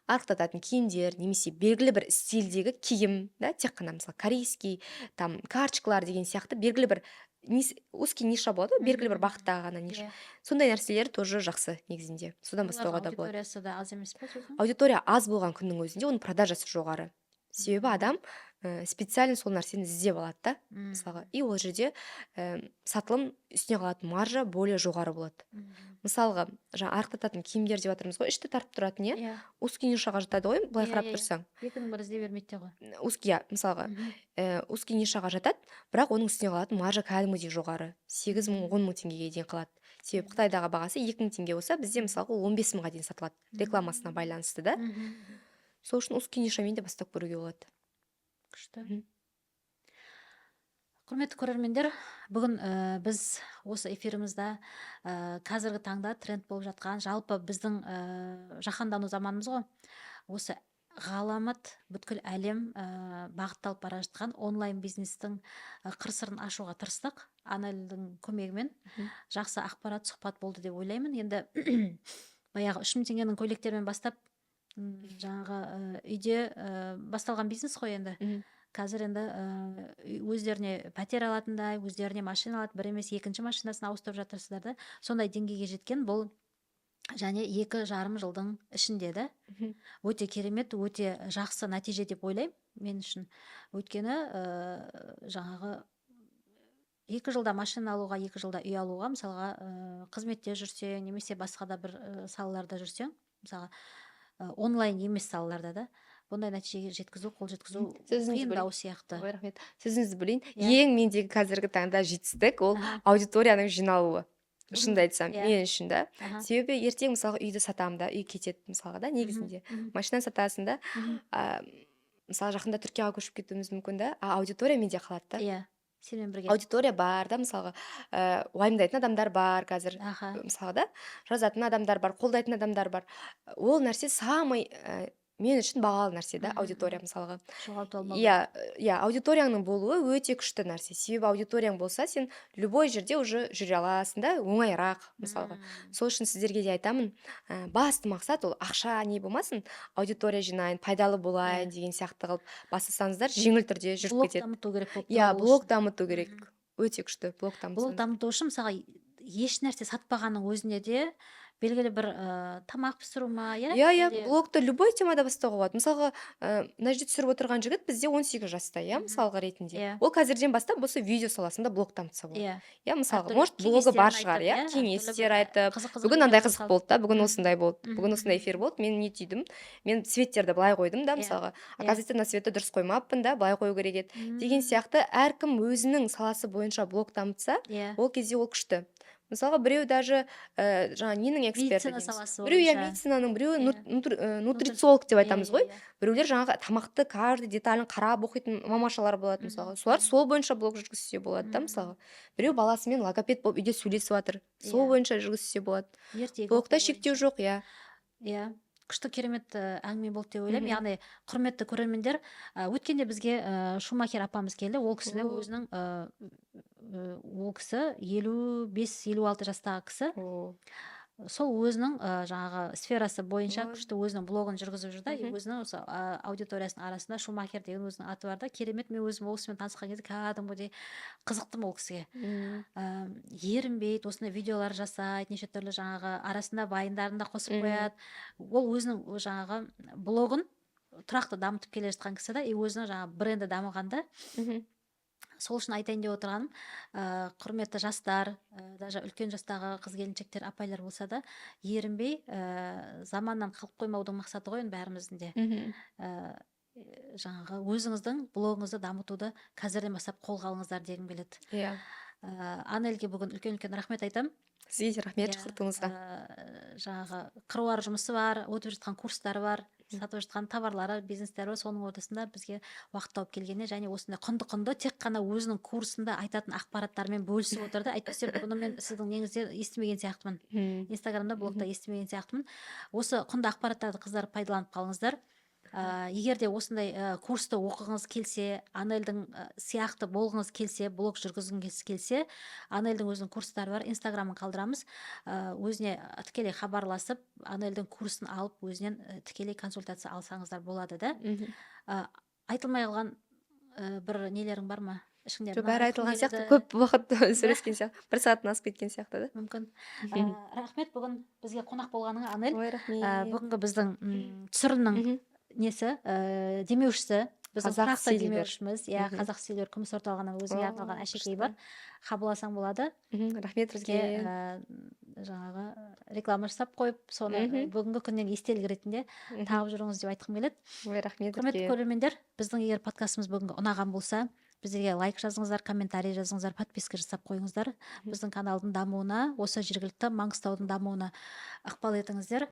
Арықтататын киімдер, немесе белгілі бір стильдегі киім, тек қана мысалы корейский, там карточкалар деген сияқты белгілі бір узкий ниша болады, белгілі бір бағыттағы ғана ниша. Сондай нәрселер тоже жақсы негізінде. Содан бастауға да болады. Аудиториясы да аз емес па сосын? Аудитория аз болған күннің өзінде оның продажасы жоғары. Себебі адам специально сол нәрсені іздеп алады да, мысалға. И ол жерде сатылым үстіне қалатын маржа более жоғары болады. Мысалға, жаңа арықтататын киімдер деп жатырмыз ғой, ішті тартып тұратын, узкий нишаға жатады ғой, былай қарап тұрсаң. Екінің бірі іздей бермейді ғой. Мысалға, узкий нишаға жатады, бірақ оның үстіне қалатын маржа кәдімгідей жоғары. 8 мың, 10 мың теңгеге дейін қалады. Себебі Қытайдағы бағасы 2 мың теңге болса, бізде мысалға 15 мыңға дейін сатылады. Рекламасына байланысты да. Сол үшін узкий нишамен де бастап көруге болады. Күшті. Құрметті көрермендер, бүгін біз осы эфирімізді қазіргі таңда тренд болып жатқан, жалпы біздің жаһандану заманымыз ғой, осы ғаламат, бүткіл әлем бағытталып бара жатқан онлайн бизнестің қыр-сырын ашуға тырыстық. Анализдің көмегімен жақсы ақпарат, сұхбат болды деп ойлаймын. Енді баяғы 3 мың теңгенің көйлектермен бастап, жаңағы үйде басталған бизнес қой енді. Қазір енді өздеріне пәтер алатындай, өздеріне машина алады, бір емес екінші машинасын ауыстырып жатырсыздар да. Сондай деңгейге жеткен бұл және 2,5 жылдың ішінде де өте керемет, өте жақсы нәтиже деп ойлаймын мен үшін. Өйткені жаңағы 2 жылда машина алуға, 2 жылда үй алуға, мысалға қызметте жүрсең, немесе басқа да бір салаларда жүрсең, мысалға онлайн емес салаларда да бұндай нәтижеге жеткізу, қол жеткізу қиындау сияқты. Рахмет. Сөзіңізді бөлейін. Ең мендегі қазіргі таңда жетістік ол аудиторияның жиналуы. Шынымды айтсам, мен үшін да. Себебі ертең мысалға үйді сатамын да, үй кетеді мысалға да, негізінде. Машина сатасың да, мысалы жақында Түркияға көшіп кетуіміз мүмкін да, аудитория менде қалады да. Иә, сенімен бірге. Аудитория бар да, мысалға уайымдайтын адамдар бар қазір, мысалға да, жазатын адамдар бар, қолдайтын адамдар бар. Ол нәрсе самый мен үшін бағалы нәрсе да, аудитория мысалға. Жоғалту алмау. Аудиторияның болуы өте күшті нәрсе. Себебі аудиторияң болса, сен любой жерде уже жүре аласың да, оңайырақ мысалға. Сол үшін сіздерге де айтамын, басты мақсат ол ақша не болмасын, аудитория жинайын, пайдалы болайын деген сияқты қылып бастасаңыздар, жеңіл түрде жүріп кетеді. Блог дамыту керек. Блог дамыту керек. Өте күшті блог дамыту. Блог дамыту үшін мысалға еш нәрсе сатпағанның өзінде де белгілі бір тамақ пісіру ма, блогты любой темада бастауға болады. Мысалға, мына жерде түсіріп отырған жігіт бізде 18 жаста, мысалға ретінде. Ол қазірден бастап осы видео саласында блог дамытса болады. Мысалға, может, блогы бар шығар, кеңестер айтып, бүгін андай қызық болды да, бүгін осындай болды, бүгін осындай эфир болды, мен не түйдім, мен светтерді былай қойдым да, мысалға, оказывается, на светті дұрыс қоймаппын да, былай қою керек еді. Деген сияқты әркім өзінің саласы бойынша блог дамытса, ол кезде ол күшті. Мысалға, біреу даже жаңа ненің эксперті дейміз. Біреу медицинаның, біреу нутрициолог деп айтамыз ғой. Біреулер жаңағы тамақты каждый деталін қарап оқитын мамашалар болады мысалға. Солар сол бойынша блог жүргізсе болады да мысалға. Біреу баласымен логопед болып үйде сөйлесіп жатыр. Сол бойынша жүргізсе болады. Блогта шектеу жоқ, күшті керемет әңгіме болды деп ойлаймын. Яғни құрметті көрермендер, өткенде бізге Шумахер апамыз келді. Ол кісі өзінің ол кісі 55-56 жастағы кісі. сол өзінің жаңағы сферасы бойынша Ой. күшті өзінің блогын жүргізіп жүр да, и Мгм. өзінің осы аудиториясының арасында Шумахер деген өзінің аты бар да, керемет. Мен өзім ол кісімен танысқан кезде кәдімгідей қызықтым ол кісіге. М. Ерінбейді, осындай видеолар жасайды, неше түрлі жаңағы арасында вайндарын да қосып Мгм. қояды. Ол өзінің жаңағы блогын тұрақты дамытып келе жатқан кісі да, и өзінің жаңағы бренді дамығанда. Мгм. Сол үшін айтайын деп отырғаным, құрметті жастар, даже үлкен жастағы қыз келіншектер, апайлар болса да, ерінбей заманнан қалып қоймаудың мақсаты ғой енді бәріміздің де. Мгм. Жаңағы өзіңіздің блогыңызды дамытуды қазірден бастап қолға алыңыздар дегім келеді. Иә. Анельге бүгін үлкен рахмет айтамын. Сізге де рахмет Иә, шақыртуыңызға. жаңағы қыруар жұмысы бар, өтіп жатқан курстары бар, сатып жатқан товарлары, бизнестері бар, соның ортасында бізге уақыт тауып келгеніне және осындай құнды тек қана өзінің курсында айтатын ақпараттармен бөлісіп отырды. Әйтпесе бұны мен сіздің неңізде естімеген сияқтымын. Мгм. Инстаграмда, блогта естімеген сияқтымын. Осы құнды ақпараттарды қыздар пайдаланып қалыңыздар. Егер де осындай курсты оқығыңыз келсе, Анельдің сияқты болғыңыз келсе, блог жүргізгіңіз келсе, Анельдің өзінің курстары бар, инстаграмын қалдырамыз. Өзіне тікелей хабарласып, Анельдің курсын алып, өзінен тікелей консультация алсаңыздар болады да. Мгм. Айтылмай қалған бір нелерің бар ма? Ішіңде Жоқ, мына бәрі айтқым айтылған сияқты, келеді. көп уақыт сөйлескен сияқты. 1 сағаттан асып кеткен сияқты да. Мүмкін. Рахмет бүгін бізге қонақ болғаныңа, Анель. Ой, рахмет. Бүгінгі біздің түсірімнің Мгм. несі, демеушісі, біздің Қазақ тұрақты Silver. демеушіміз, қазақ Silver күміс орталығынан өзіңе О, арналған әшекей күшті. бар. Қабыл алсаң болады. Мгм. Рахмет Бізге бізге. жаңағы реклама жасап қойып, соны Мгм. бүгінгі күннен естелік ретінде Мгм. тағып жүріңіз деп айтқым келеді. Ой, рахмет Құрметті бізге. көрермендер, біздің егер подкастымыз бүгінгі ұнаған болса, біздерге лайк жазыңыздар, комментарий жазыңыздар, подписка жасап қойыңыздар. Біздің каналдың дамуына, осы жергілікті Маңғыстаудың дамуына ықпал етіңіздер.